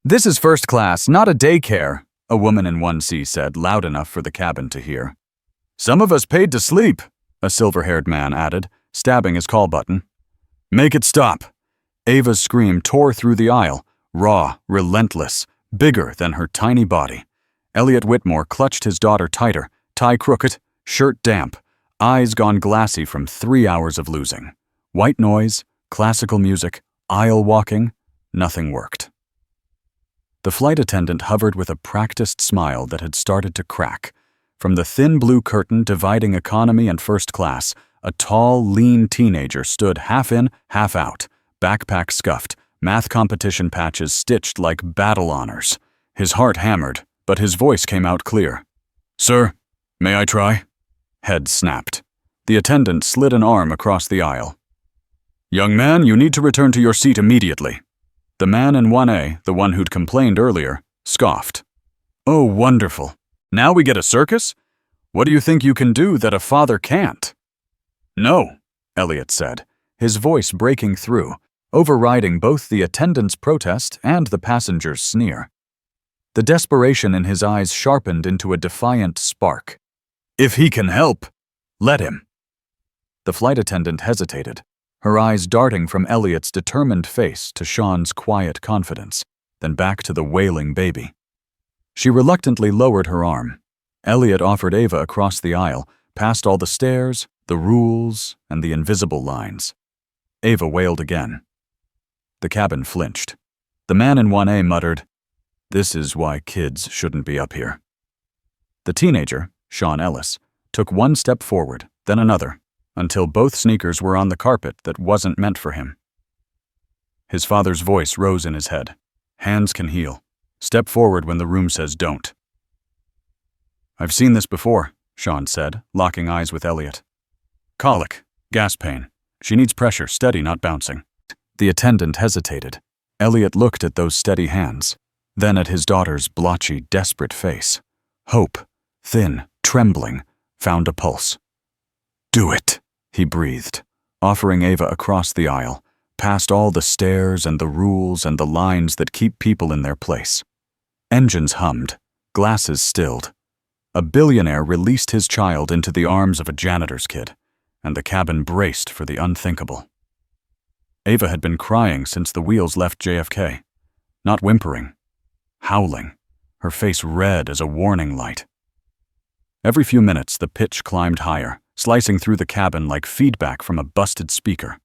"This is first class, not a daycare," a woman in 1C said, loud enough for the cabin to hear. "Some of us paid to sleep," a silver-haired man added, stabbing his call button. "Make it stop." Ava's scream tore through the aisle, raw, relentless, bigger than her tiny body. Elliot Whitmore clutched his daughter tighter, tie crooked, shirt damp, eyes gone glassy from 3 hours of losing. White noise, classical music, aisle walking, nothing worked. The flight attendant hovered with a practiced smile that had started to crack. From the thin blue curtain dividing economy and first class, a tall, lean teenager stood half in, half out, backpack scuffed, math competition patches stitched like battle honors. His heart hammered, but his voice came out clear. "Sir, may I try?" Head snapped. The attendant slid an arm across the aisle. "Young man, you need to return to your seat immediately." The man in 1A, the one who'd complained earlier, scoffed. "Oh, wonderful. Now we get a circus? What do you think you can do that a father can't?" "No," Elliot said, his voice breaking through, overriding both the attendant's protest and the passenger's sneer. The desperation in his eyes sharpened into a defiant spark. "If he can help, let him." The flight attendant hesitated, her eyes darting from Elliot's determined face to Shawn's quiet confidence, then back to the wailing baby. She reluctantly lowered her arm. Elliot offered Ava across the aisle, past all the stairs, the rules, and the invisible lines. Ava wailed again. The cabin flinched. The man in 1A muttered, "This is why kids shouldn't be up here." The teenager, Shawn Ellis, took one step forward, then another, until both sneakers were on the carpet that wasn't meant for him. His father's voice rose in his head. "Hands can heal. Step forward when the room says don't." "I've seen this before," Shawn said, locking eyes with Elliot. "Colic, gas pain. She needs pressure, steady, not bouncing." The attendant hesitated. Elliot looked at those steady hands, then at his daughter's blotchy, desperate face. Hope, thin, trembling, found a pulse. "Do it," he breathed, offering Ava across the aisle, past all the stairs and the rules and the lines that keep people in their place. Engines hummed, glasses stilled. A billionaire released his child into the arms of a janitor's kid, and the cabin braced for the unthinkable. Ava had been crying since the wheels left JFK, not whimpering, howling, her face red as a warning light. Every few minutes, the pitch climbed higher, slicing through the cabin like feedback from a busted speaker.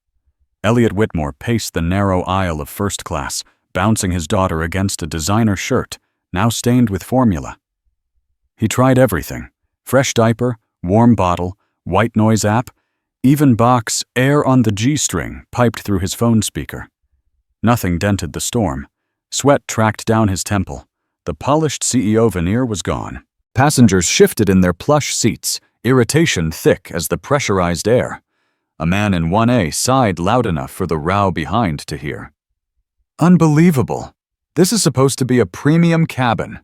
Elliot Whitmore paced the narrow aisle of first class, bouncing his daughter against a designer shirt, now stained with formula. He tried everything: fresh diaper, warm bottle, white noise app, even Bach's Air on the G-string piped through his phone speaker. Nothing dented the storm. Sweat tracked down his temple. The polished CEO veneer was gone. Passengers shifted in their plush seats, irritation thick as the pressurized air. A man in 1A sighed loud enough for the row behind to hear. "Unbelievable. This is supposed to be a premium cabin."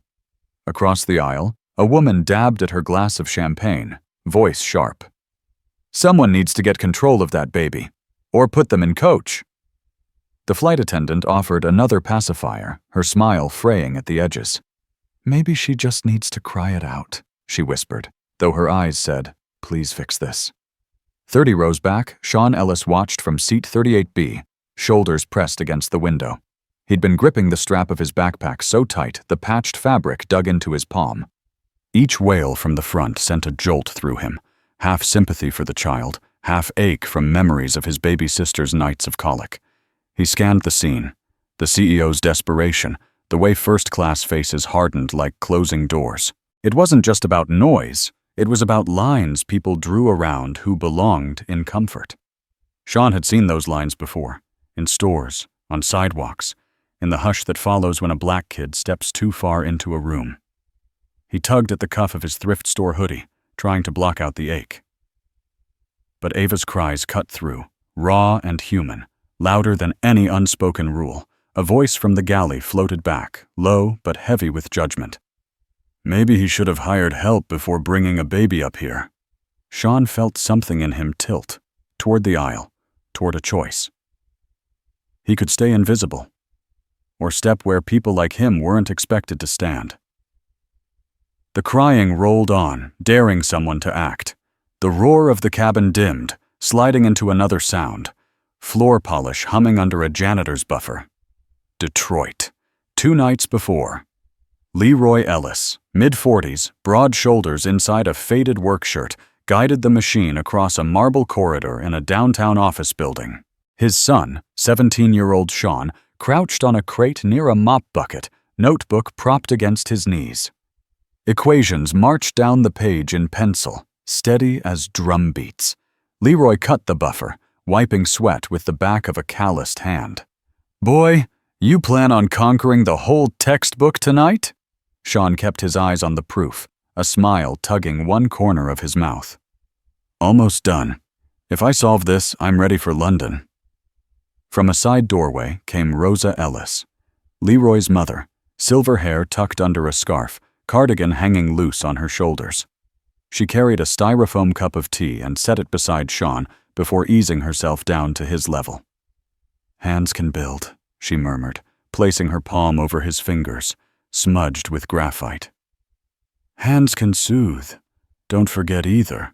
Across the aisle, a woman dabbed at her glass of champagne, voice sharp. "Someone needs to get control of that baby, or put them in coach." The flight attendant offered another pacifier, her smile fraying at the edges. "Maybe she just needs to cry it out," she whispered, though her eyes said, "Please fix this." 30 rows back, Shawn Ellis watched from seat 38B, shoulders pressed against the window. He'd been gripping the strap of his backpack so tight the patched fabric dug into his palm. Each wail from the front sent a jolt through him, half sympathy for the child, half ache from memories of his baby sister's nights of colic. He scanned the scene, the CEO's desperation, the way first-class faces hardened like closing doors. It wasn't just about noise, it was about lines people drew around who belonged in comfort. Shawn had seen those lines before, in stores, on sidewalks, in the hush that follows when a black kid steps too far into a room. He tugged at the cuff of his thrift store hoodie, trying to block out the ache. But Ava's cries cut through, raw and human, louder than any unspoken rule. A voice from the galley floated back, low but heavy with judgment. "Maybe he should have hired help before bringing a baby up here." Shawn felt something in him tilt, toward the aisle, toward a choice. He could stay invisible. or step where people like him weren't expected to stand. The crying rolled on, daring someone to act. The roar of the cabin dimmed, sliding into another sound. Floor polish humming under a janitor's buffer. Detroit. 2 nights before. Leroy Ellis, mid-40s, broad shoulders inside a faded work shirt, guided the machine across a marble corridor in a downtown office building. His son, 17-year-old Shawn, crouched on a crate near a mop bucket, notebook propped against his knees. Equations marched down the page in pencil, steady as drum beats. Leroy cut the buffer, wiping sweat with the back of a calloused hand. "Boy, you plan on conquering the whole textbook tonight?" Shawn kept his eyes on the proof, a smile tugging one corner of his mouth. "Almost done. If I solve this, I'm ready for London." From a side doorway came Rosa Ellis, Leroy's mother, silver hair tucked under a scarf, cardigan hanging loose on her shoulders. She carried a styrofoam cup of tea and set it beside Shawn before easing herself down to his level. "Hands can build," she murmured, placing her palm over his fingers, smudged with graphite. "Hands can soothe. Don't forget either."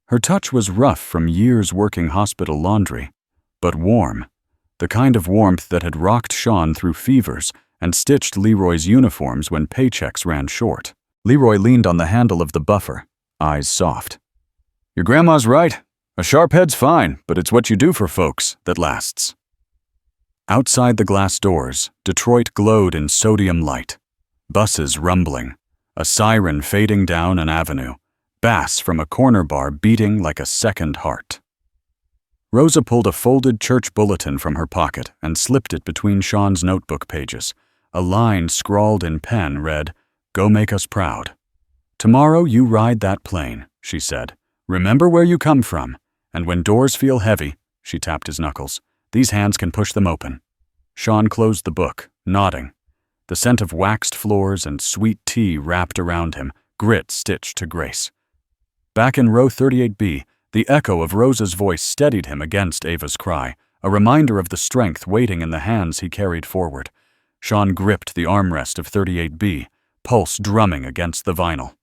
Her touch was rough from years working hospital laundry, but warm, the kind of warmth that had rocked Shawn through fevers and stitched Leroy's uniforms when paychecks ran short. Leroy leaned on the handle of the buffer, eyes soft. "Your grandma's right. A sharp head's fine, but it's what you do for folks that lasts." Outside the glass doors, Detroit glowed in sodium light. Buses rumbling, a siren fading down an avenue, bass from a corner bar beating like a second heart. Rosa pulled a folded church bulletin from her pocket and slipped it between Shawn's notebook pages. A line scrawled in pen read, "Go make us proud." "Tomorrow you ride that plane," she said. "Remember where you come from, and when doors feel heavy," she tapped his knuckles, "these hands can push them open." Shawn closed the book, nodding. The scent of waxed floors and sweet tea wrapped around him, grit stitched to grace. Back in row 38B, the echo of Rosa's voice steadied him against Ava's cry, a reminder of the strength waiting in the hands he carried forward. Shawn gripped the armrest of 38B, pulse drumming against the vinyl.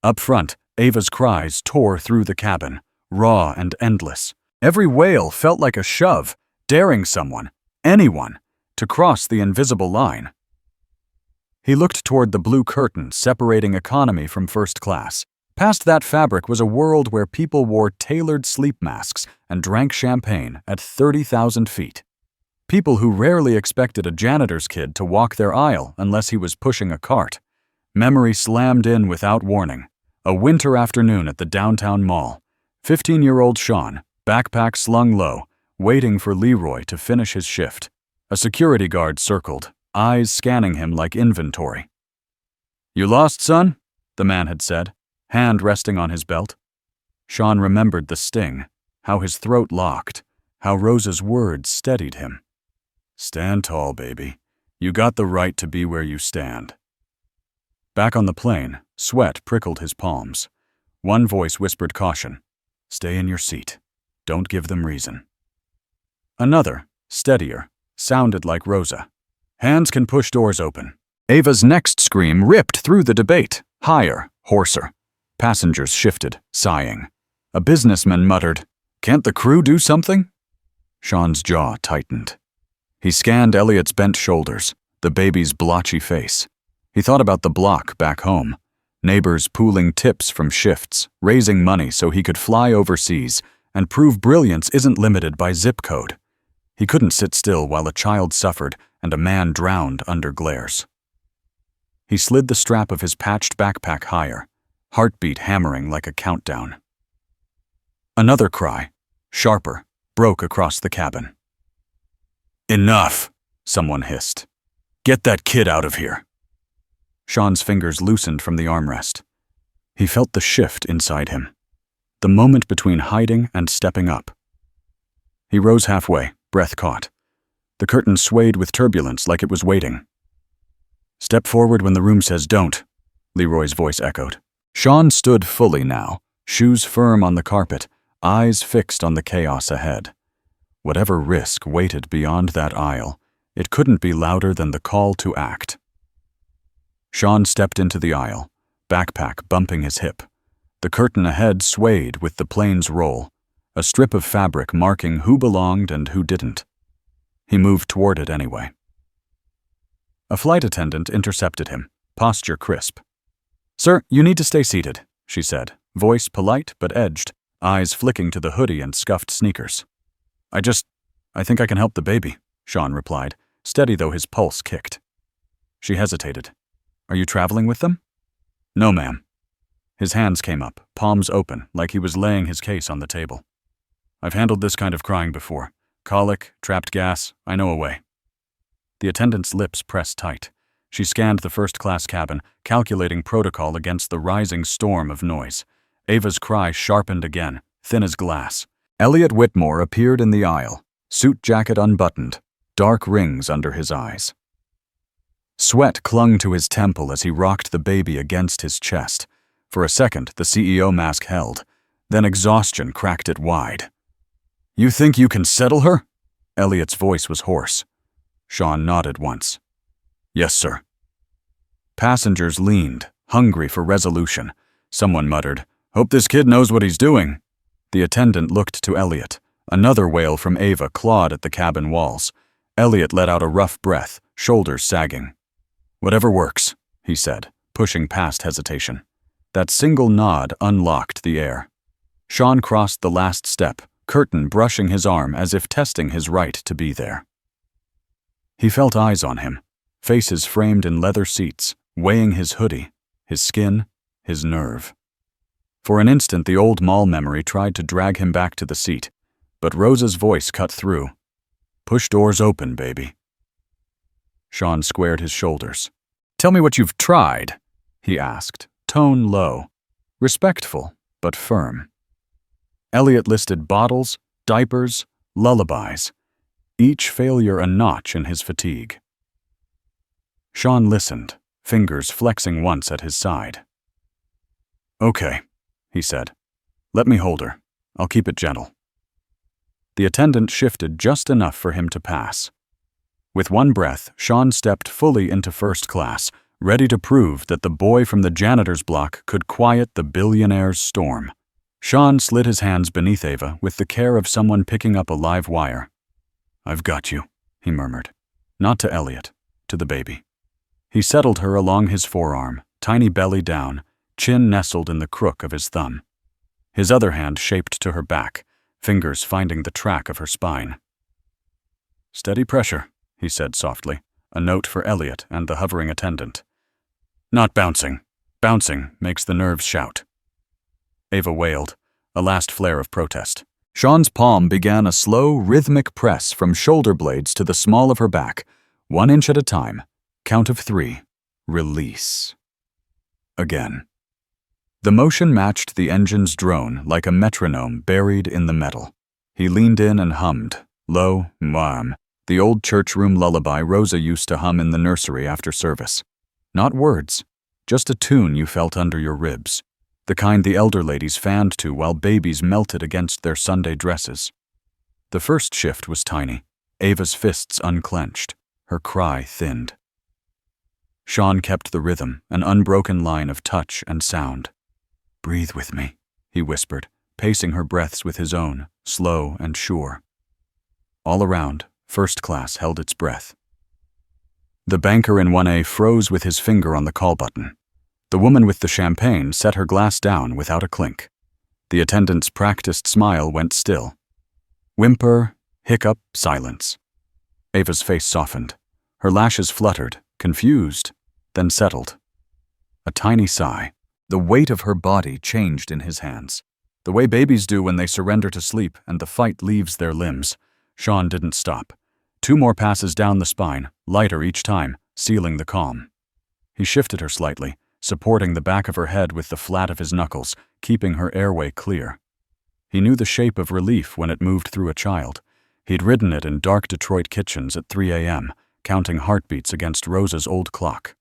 Up front, Ava's cries tore through the cabin, raw and endless. Every wail felt like a shove, daring someone, anyone, to cross the invisible line. He looked toward the blue curtain separating economy from first class. Past that fabric was a world where people wore tailored sleep masks and drank champagne at 30,000 feet. People who rarely expected a janitor's kid to walk their aisle unless he was pushing a cart. Memory slammed in without warning. A winter afternoon at the downtown mall. 15-year-old Shawn, backpack slung low, waiting for Leroy to finish his shift. A security guard circled, eyes scanning him like inventory. "You lost, son?" the man had said, hand resting on his belt. Shawn remembered the sting, how his throat locked, how Rosa's words steadied him. "Stand tall, baby. You got the right to be where you stand." Back on the plane, sweat prickled his palms. One voice whispered caution. "Stay in your seat. Don't give them reason." Another, steadier, sounded like Rosa. "Hands can push doors open." Ava's next scream ripped through the debate, higher, hoarser. Passengers shifted, sighing. A businessman muttered, "Can't the crew do something?" Shawn's jaw tightened. He scanned Elliot's bent shoulders, the baby's blotchy face. He thought about the block back home. Neighbors pooling tips from shifts, raising money so he could fly overseas and prove brilliance isn't limited by zip code. He couldn't sit still while a child suffered and a man drowned under glares. He slid the strap of his patched backpack higher, heartbeat hammering like a countdown. Another cry, sharper, broke across the cabin. "Enough," someone hissed. "Get that kid out of here." Shawn's fingers loosened from the armrest. He felt the shift inside him, the moment between hiding and stepping up. He rose halfway, breath caught. The curtain swayed with turbulence like it was waiting. "Step forward when the room says don't," Leroy's voice echoed. Shawn stood fully now, shoes firm on the carpet, eyes fixed on the chaos ahead. Whatever risk waited beyond that aisle, It couldn't be louder than the call to act. Shawn stepped into the aisle, backpack bumping his hip. The curtain ahead swayed with the plane's roll, a strip of fabric marking who belonged and who didn't. He moved toward it anyway. A flight attendant intercepted him, posture crisp. "Sir, you need to stay seated," she said, voice polite but edged, eyes flicking to the hoodie and scuffed sneakers. I think I can help the baby," Shawn replied, steady though his pulse kicked. She hesitated. "Are you traveling with them?" "No, ma'am." His hands came up, palms open, like he was laying his case on the table. "I've handled this kind of crying before. Colic, trapped gas, I know a way." The attendant's lips pressed tight. She scanned the first-class cabin, calculating protocol against the rising storm of noise. Ava's cry sharpened again, thin as glass. Elliot Whitmore appeared in the aisle, suit jacket unbuttoned, dark rings under his eyes. Sweat clung to his temple as he rocked the baby against his chest. For a second, the CEO mask held. Then exhaustion cracked it wide. "You think you can settle her?" Elliot's voice was hoarse. Shawn nodded once. "Yes, sir." Passengers leaned, hungry for resolution. Someone muttered, "Hope this kid knows what he's doing." The attendant looked to Elliot. Another wail from Ava clawed at the cabin walls. Elliot let out a rough breath, shoulders sagging. "Whatever works," he said, pushing past hesitation. That single nod unlocked the air. Shawn crossed the last step, curtain brushing his arm as if testing his right to be there. He felt eyes on him, faces framed in leather seats, weighing his hoodie, his skin, his nerve. For an instant, the old mall memory tried to drag him back to the seat, but Rosa's voice cut through. "Push doors open, baby." Shawn squared his shoulders. "Tell me what you've tried," he asked, tone low, respectful but firm. Elliot listed bottles, diapers, lullabies, each failure a notch in his fatigue. Shawn listened, fingers flexing once at his side. "Okay," he said. "Let me hold her. I'll keep it gentle." The attendant shifted just enough for him to pass. With one breath, Shawn stepped fully into first class, ready to prove that the boy from the janitor's block could quiet the billionaire's storm. Shawn slid his hands beneath Ava with the care of someone picking up a live wire. "I've got you," he murmured. Not to Elliot, to the baby. He settled her along his forearm, tiny belly down, chin nestled in the crook of his thumb. His other hand shaped to her back, fingers finding the track of her spine. "Steady pressure," he said softly, a note for Elliot and the hovering attendant. "Not bouncing. Bouncing makes the nerves shout." Ava wailed, a last flare of protest. Shawn's palm began a slow, rhythmic press from shoulder blades to the small of her back, 1 inch at a time. Count of 3. Release. Again. The motion matched the engine's drone like a metronome buried in the metal. He leaned in and hummed, low, mwam, the old church room lullaby Rosa used to hum in the nursery after service. Not words, just a tune you felt under your ribs, the kind the elder ladies fanned to while babies melted against their Sunday dresses. The first shift was tiny, Ava's fists unclenched, her cry thinned. Shawn kept the rhythm, an unbroken line of touch and sound. "Breathe with me," he whispered, pacing her breaths with his own, slow and sure. All around, first class held its breath. The banker in 1A froze with his finger on the call button. The woman with the champagne set her glass down without a clink. The attendant's practiced smile went still. Whimper, hiccup, silence. Ava's face softened. Her lashes fluttered, confused, then settled. A tiny sigh. The weight of her body changed in his hands. The way babies do when they surrender to sleep and the fight leaves their limbs. Shawn didn't stop. 2 more passes down the spine, lighter each time, sealing the calm. He shifted her slightly, supporting the back of her head with the flat of his knuckles, keeping her airway clear. He knew the shape of relief when it moved through a child. He'd ridden it in dark Detroit kitchens at 3 a.m., counting heartbeats against Rosa's old clock.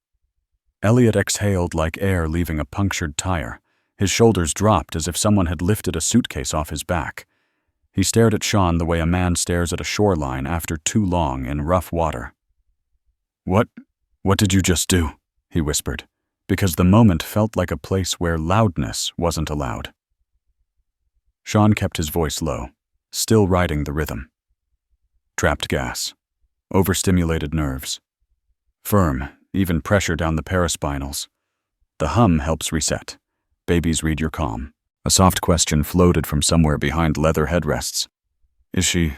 Elliot exhaled like air leaving a punctured tire. His shoulders dropped as if someone had lifted a suitcase off his back. He stared at Shawn the way a man stares at a shoreline after too long in rough water. What did you just do? He whispered, because the moment felt like a place where loudness wasn't allowed. Shawn kept his voice low, still riding the rhythm. Trapped gas. Overstimulated nerves. Firm, even pressure down the paraspinals. The hum helps reset. Babies read your calm. A soft question floated from somewhere behind leather headrests. Is she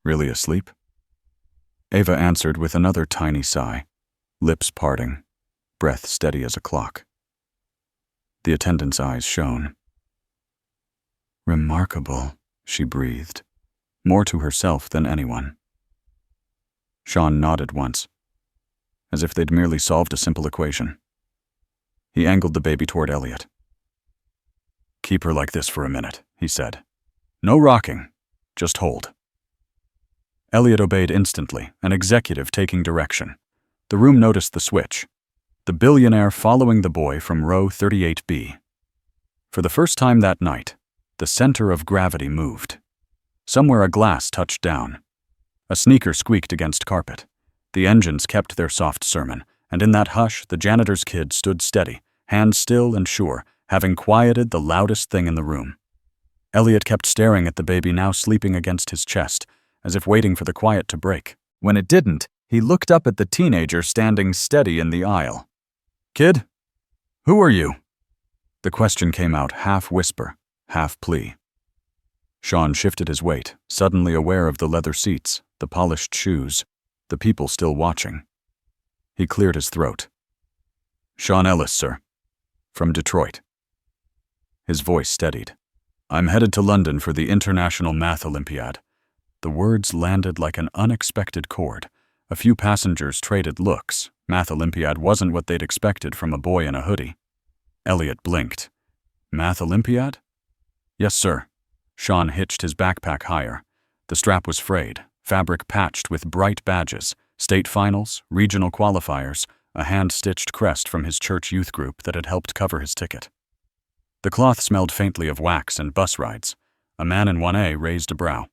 really asleep? Ava answered with another tiny sigh, lips parting, breath steady as a clock. The attendant's eyes shone. Remarkable, she breathed, more to herself than anyone. Shawn nodded once, as if they'd merely solved a simple equation. He angled the baby toward Elliot. Keep her like this for a minute, he said. No rocking, just hold. Elliot obeyed instantly, an executive taking direction. The room noticed the switch. The billionaire following the boy from row 38B. For the first time that night, the center of gravity moved. Somewhere a glass touched down. A sneaker squeaked against carpet. The engines kept their soft sermon, and in that hush, the janitor's kid stood steady, hands still and sure, having quieted the loudest thing in the room. Elliot kept staring at the baby now sleeping against his chest, as if waiting for the quiet to break. When it didn't, he looked up at the teenager standing steady in the aisle. Kid, who are you? The question came out half whisper, half plea. Shawn shifted his weight, suddenly aware of the leather seats, the polished shoes, the people still watching. He cleared his throat. Shawn Ellis, sir. From Detroit. His voice steadied. I'm headed to London for the International Math Olympiad. The words landed like an unexpected chord. A few passengers traded looks. Math Olympiad wasn't what they'd expected from a boy in a hoodie. Elliot blinked. Math Olympiad? Yes, sir. Shawn hitched his backpack higher. The strap was frayed, fabric patched with bright badges, state finals, regional qualifiers, a hand-stitched crest from his church youth group that had helped cover his ticket. The cloth smelled faintly of wax and bus rides. A man in 1A raised a brow.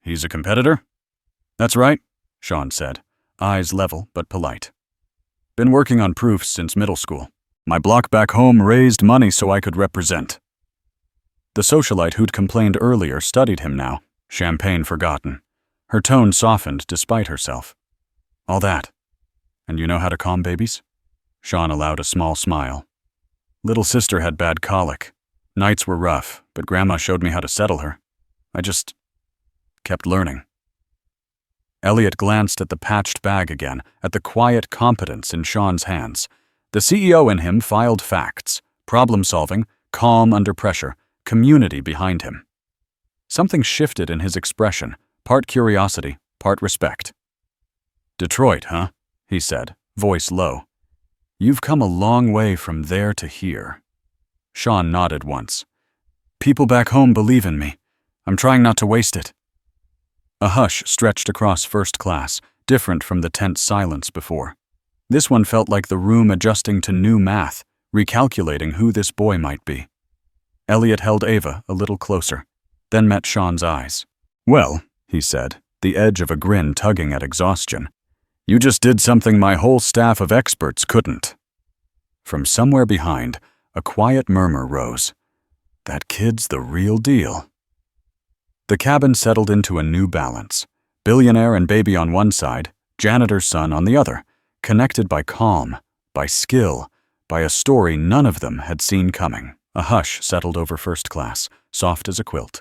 He's a competitor? That's right, Shawn said, eyes level but polite. Been working on proofs since middle school. My block back home raised money so I could represent. The socialite who'd complained earlier studied him now, champagne forgotten. Her tone softened despite herself. All that. And you know how to calm babies? Shawn allowed a small smile. Little sister had bad colic. Nights were rough, but Grandma showed me how to settle her. I just kept learning. Elliot glanced at the patched bag again, at the quiet competence in Shawn's hands. The CEO in him filed facts, problem-solving, calm under pressure, community behind him. Something shifted in his expression, part curiosity, part respect. Detroit, huh? He said, voice low. You've come a long way from there to here. Shawn nodded once. People back home believe in me. I'm trying not to waste it. A hush stretched across first class, different from the tense silence before. This one felt like the room adjusting to new math, recalculating who this boy might be. Elliot held Ava a little closer, then met Shawn's eyes. Well, he said, the edge of a grin tugging at exhaustion. You just did something my whole staff of experts couldn't. From somewhere behind, a quiet murmur rose. That kid's the real deal. The cabin settled into a new balance. Billionaire and baby on one side, janitor's son on the other, connected by calm, by skill, by a story none of them had seen coming. A hush settled over first class, soft as a quilt.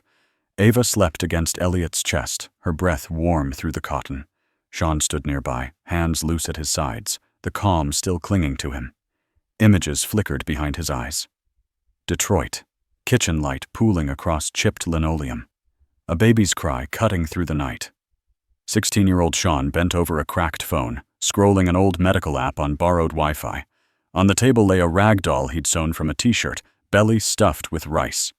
Ava slept against Elliot's chest, her breath warm through the cotton. Shawn stood nearby, hands loose at his sides, the calm still clinging to him. Images flickered behind his eyes. Detroit, kitchen light pooling across chipped linoleum. A baby's cry cutting through the night. 16-year-old Shawn bent over a cracked phone, scrolling an old medical app on borrowed Wi-Fi. On the table lay a rag doll he'd sewn from a t-shirt, belly stuffed with rice.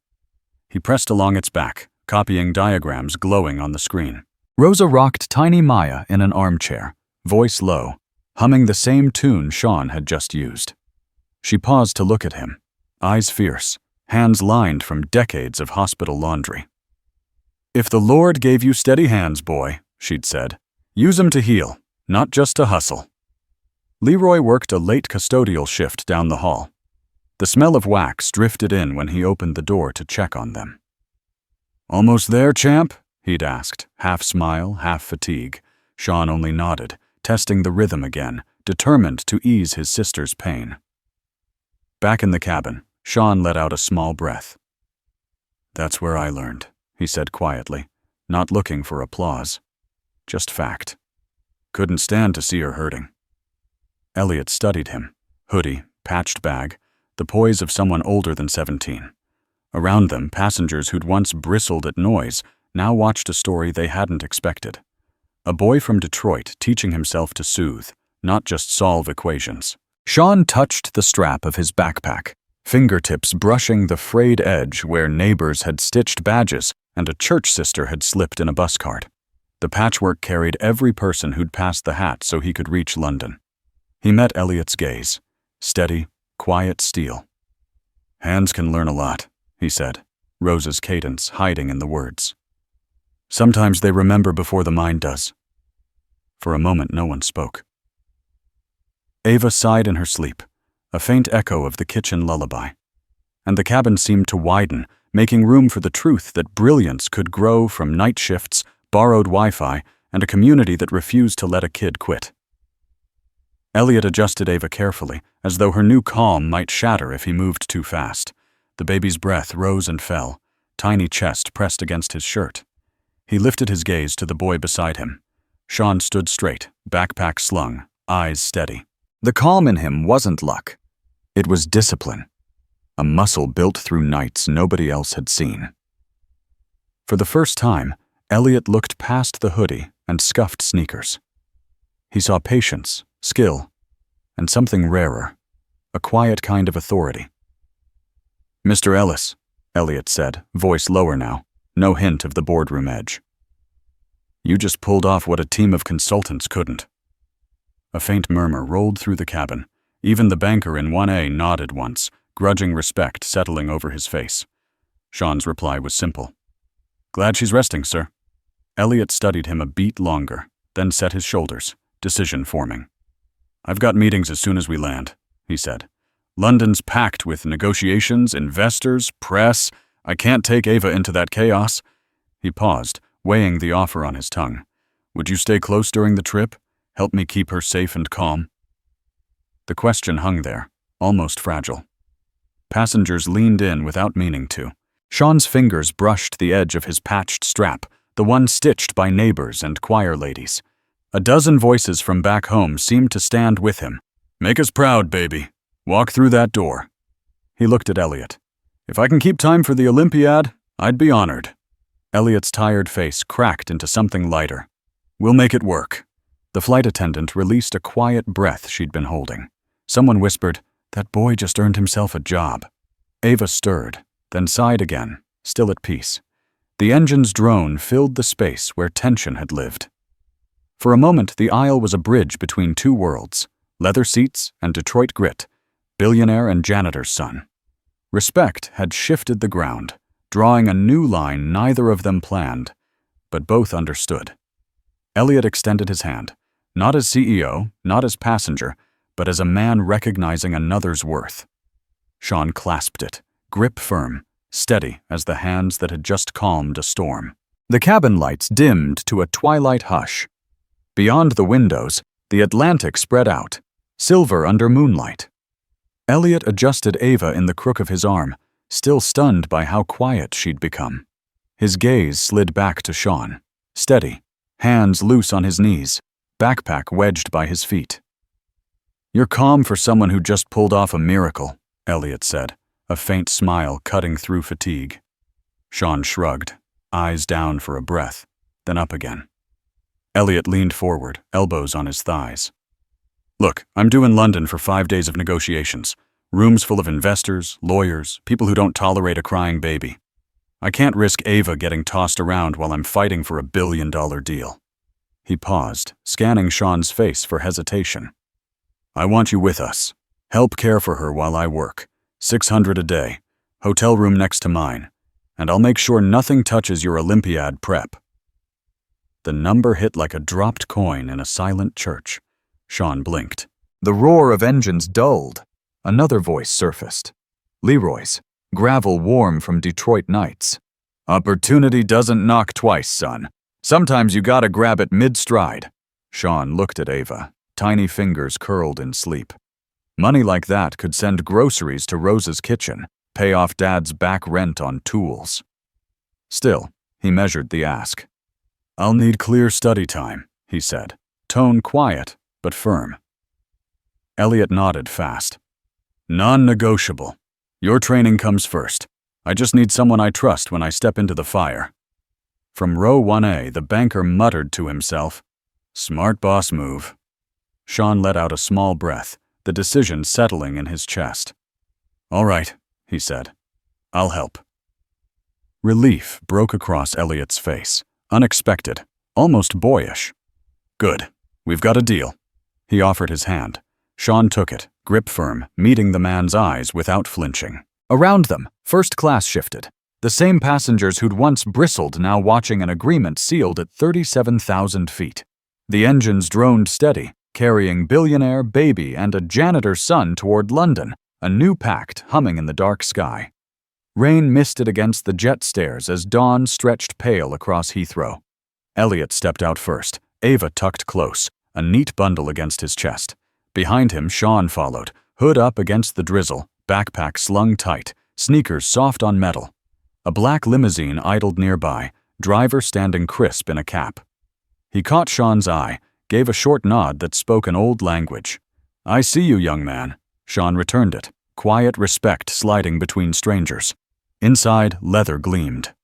He pressed along its back, copying diagrams glowing on the screen. Rosa rocked tiny Maya in an armchair, voice low, humming the same tune Shawn had just used. She paused to look at him, eyes fierce, hands lined from decades of hospital laundry. If the Lord gave you steady hands, boy, she'd said, use 'em to heal. not just to hustle. Leroy worked a late custodial shift down the hall. The smell of wax drifted in when he opened the door to check on them. "Almost there, champ?" he'd asked, half smile, half fatigue. Shawn only nodded, testing the rhythm again, determined to ease his sister's pain. Back in the cabin, Shawn let out a small breath. "That's where I learned," he said quietly, not looking for applause. Just fact. Couldn't stand to see her hurting. Elliot studied him, hoodie, patched bag, the poise of someone older than 17. Around them, passengers who'd once bristled at noise now watched a story they hadn't expected. A boy from Detroit teaching himself to soothe, not just solve equations. Shawn touched the strap of his backpack, fingertips brushing the frayed edge where neighbors had stitched badges and a church sister had slipped in a bus cart. The patchwork carried every person who'd passed the hat so he could reach London. He met Elliot's gaze, steady, quiet steel. "Hands can learn a lot," he said, Rosa's cadence hiding in the words. "Sometimes they remember before the mind does." For a moment, no one spoke. Ava sighed in her sleep, a faint echo of the kitchen lullaby. And the cabin seemed to widen, making room for the truth that brilliance could grow from night shifts, borrowed Wi-Fi, and a community that refused to let a kid quit. Elliot adjusted Ava carefully, as though her new calm might shatter if he moved too fast. The baby's breath rose and fell, tiny chest pressed against his shirt. He lifted his gaze to the boy beside him. Shawn stood straight, backpack slung, eyes steady. The calm in him wasn't luck. It was discipline. A muscle built through nights nobody else had seen. For the first time, Elliot looked past the hoodie and scuffed sneakers. He saw patience, skill, and something rarer, a quiet kind of authority. "Mr. Ellis," Elliot said, voice lower now, no hint of the boardroom edge. "You just pulled off what a team of consultants couldn't." A faint murmur rolled through the cabin. Even the banker in 1A nodded once, grudging respect settling over his face. Shawn's reply was simple. "Glad she's resting, sir." Elliot studied him a beat longer, then set his shoulders, decision forming. "I've got meetings as soon as we land," he said. "London's packed with negotiations, investors, press. I can't take Ava into that chaos." He paused, weighing the offer on his tongue. "Would you stay close during the trip? Help me keep her safe and calm?" The question hung there, almost fragile. Passengers leaned in without meaning to. Shawn's fingers brushed the edge of his patched strap, the one stitched by neighbors and choir ladies. A dozen voices from back home seemed to stand with him. "Make us proud, baby. Walk through that door." He looked at Elliot. "If I can keep time for the Olympiad, I'd be honored." Elliot's tired face cracked into something lighter. "We'll make it work." The flight attendant released a quiet breath she'd been holding. Someone whispered, "That boy just earned himself a job." Ava stirred, then sighed again, still at peace. The engine's drone filled the space where tension had lived. For a moment, the aisle was a bridge between two worlds, leather seats and Detroit grit, Billionaire and Janitor's son. Respect had shifted the ground, drawing a new line neither of them planned, but both understood. Elliot extended his hand, not as CEO, not as passenger, but as a man recognizing another's worth. Shawn clasped it, grip firm, steady as the hands that had just calmed a storm. The cabin lights dimmed to a twilight hush. Beyond the windows, the Atlantic spread out, silver under moonlight. Elliot adjusted Ava in the crook of his arm, still stunned by how quiet she'd become. His gaze slid back to Shawn, steady, hands loose on his knees, backpack wedged by his feet. "You're calm for someone who just pulled off a miracle," Elliot said, a faint smile cutting through fatigue. Shawn shrugged, eyes down for a breath, then up again. Elliot leaned forward, elbows on his thighs. "Look, I'm due in London for 5 days of negotiations. Rooms full of investors, lawyers, people who don't tolerate a crying baby. I can't risk Ava getting tossed around while I'm fighting for a billion-dollar deal." He paused, scanning Shawn's face for hesitation. "I want you with us. Help care for her while I work. $600 a day, hotel room next to mine, and I'll make sure nothing touches your Olympiad prep." The number hit like a dropped coin in a silent church. Shawn blinked. The roar of engines dulled. Another voice surfaced. Leroy's, gravel warm from Detroit nights. Opportunity doesn't knock twice, son. Sometimes you gotta grab it mid-stride. Shawn looked at Ava, tiny fingers curled in sleep. Money like that could send groceries to Rosa's kitchen, pay off Dad's back rent on tools. Still, he measured the ask. I'll need clear study time, he said, tone quiet but firm. Elliot nodded fast. Non-negotiable. Your training comes first. I just need someone I trust when I step into the fire. From row 1A, the banker muttered to himself, Smart boss move. Shawn let out a small breath, the decision settling in his chest. All right, he said. I'll help. Relief broke across Elliot's face, unexpected, almost boyish. Good, we've got a deal. He offered his hand. Shawn took it, grip firm, meeting the man's eyes without flinching. Around them, first class shifted. The same passengers who'd once bristled now watching an agreement sealed at 37,000 feet. The engines droned steady, carrying Billionaire, Baby, and a Janitor son toward London, a new pact humming in the dark sky. Rain misted against the jet stairs as dawn stretched pale across Heathrow. Elliot stepped out first, Ava tucked close, a neat bundle against his chest. Behind him, Shawn followed, hood up against the drizzle, backpack slung tight, sneakers soft on metal. A black limousine idled nearby, driver standing crisp in a cap. He caught Shawn's eye, gave a short nod that spoke an old language. I see you, young man. Shawn returned it, quiet respect sliding between strangers. Inside, leather gleamed.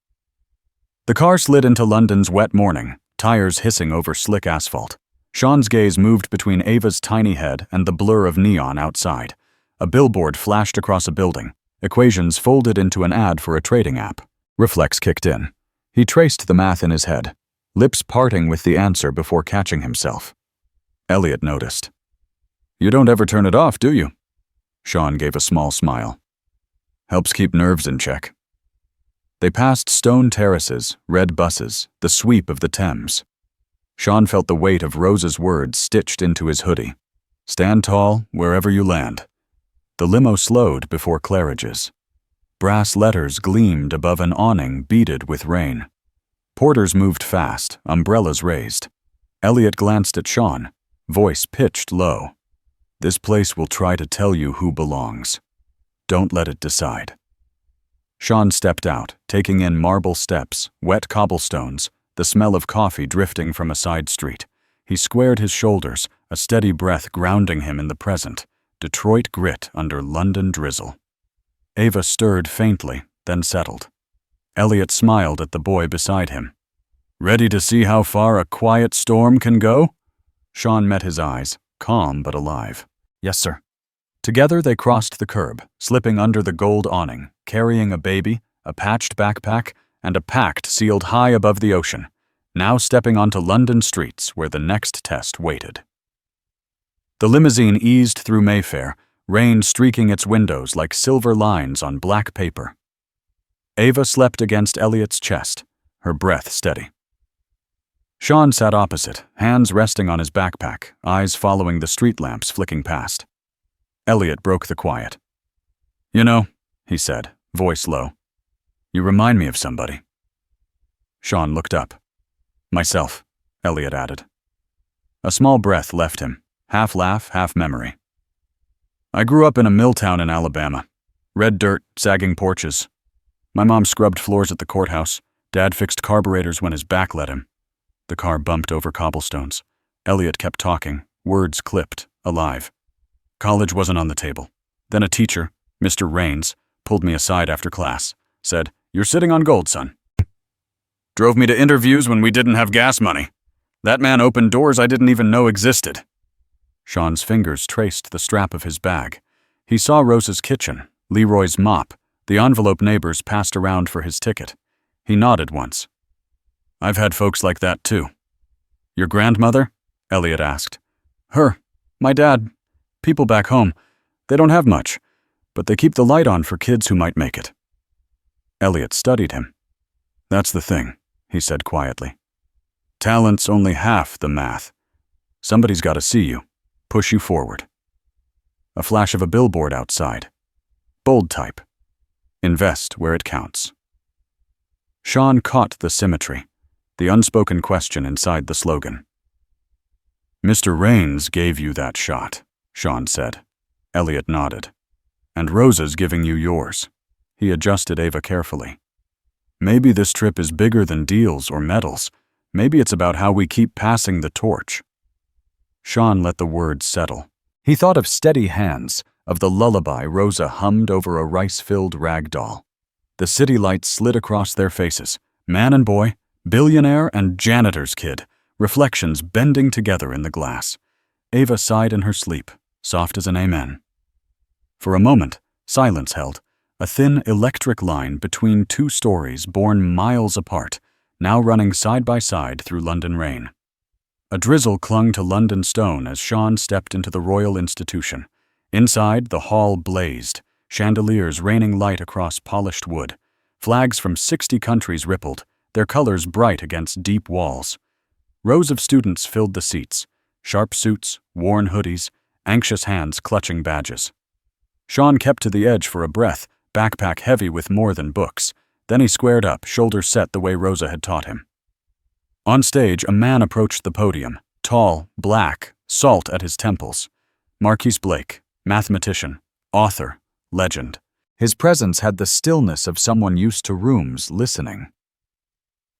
The car slid into London's wet morning, tires hissing over slick asphalt. Shawn's gaze moved between Ava's tiny head and the blur of neon outside. A billboard flashed across a building, equations folded into an ad for a trading app. Reflex kicked in. He traced the math in his head, lips parting with the answer before catching himself. Elliot noticed. You don't ever turn it off, do you? Shawn gave a small smile. Helps keep nerves in check. They passed stone terraces, red buses, the sweep of the Thames. Shawn felt the weight of Rosa's words stitched into his hoodie. Stand tall wherever you land. The limo slowed before Claridge's. Brass letters gleamed above an awning beaded with rain. Porters moved fast, umbrellas raised. Elliot glanced at Shawn, voice pitched low. This place will try to tell you who belongs. Don't let it decide. Shawn stepped out, taking in marble steps, wet cobblestones, the smell of coffee drifting from a side street. He squared his shoulders, a steady breath grounding him in the present, Detroit grit under London drizzle. Ava stirred faintly, then settled. Elliot smiled at the boy beside him. Ready to see how far a quiet storm can go? Shawn met his eyes, calm but alive. Yes, sir. Together they crossed the curb, slipping under the gold awning, carrying a baby, a patched backpack, and a pact sealed high above the ocean, now stepping onto London streets where the next test waited. The limousine eased through Mayfair, rain streaking its windows like silver lines on black paper. Ava slept against Elliot's chest, her breath steady. Shawn sat opposite, hands resting on his backpack, eyes following the street lamps flicking past. Elliot broke the quiet. You know, he said, voice low, you remind me of somebody. Shawn looked up. Myself, Elliot added. A small breath left him, half laugh, half memory. I grew up in a mill town in Alabama. Red dirt, sagging porches. My mom scrubbed floors at the courthouse. Dad fixed carburetors when his back let him. The car bumped over cobblestones. Elliot kept talking, words clipped, alive. College wasn't on the table. Then a teacher, Mr. Raines, pulled me aside after class, said, You're sitting on gold, son. Drove me to interviews when we didn't have gas money. That man opened doors I didn't even know existed. Shawn's fingers traced the strap of his bag. He saw Rosa's kitchen, Leroy's mop, the envelope neighbors passed around for his ticket. He nodded once. I've had folks like that too. Your grandmother? Elliot asked. Her. My dad. People back home. They don't have much, but they keep the light on for kids who might make it. Elliot studied him. That's the thing, he said quietly. Talent's only half the math. Somebody's got to see you, push you forward. A flash of a billboard outside. Bold type. Invest where it counts. Shawn caught the symmetry, the unspoken question inside the slogan. Mr. Raines gave you that shot, Shawn said. Elliot nodded. And Rosa's giving you yours. He adjusted Ava carefully. Maybe this trip is bigger than deals or medals. Maybe it's about how we keep passing the torch. Shawn let the words settle. He thought of steady hands, of the lullaby Rosa hummed over a rice-filled rag doll. The city lights slid across their faces, man and boy, billionaire and janitor's kid, reflections bending together in the glass. Ava sighed in her sleep, soft as an amen. For a moment, silence held, a thin electric line between two stories born miles apart, now running side by side through London rain. A drizzle clung to London stone as Shawn stepped into the Royal Institution. Inside, the hall blazed, chandeliers raining light across polished wood. Flags from 60 countries rippled, their colors bright against deep walls. Rows of students filled the seats, sharp suits, worn hoodies, anxious hands clutching badges. Shawn kept to the edge for a breath, backpack heavy with more than books. Then he squared up, shoulders set the way Rosa had taught him. On stage, a man approached the podium, tall, black, salt at his temples. Marquise Blake, mathematician, author, legend. His presence had the stillness of someone used to rooms listening.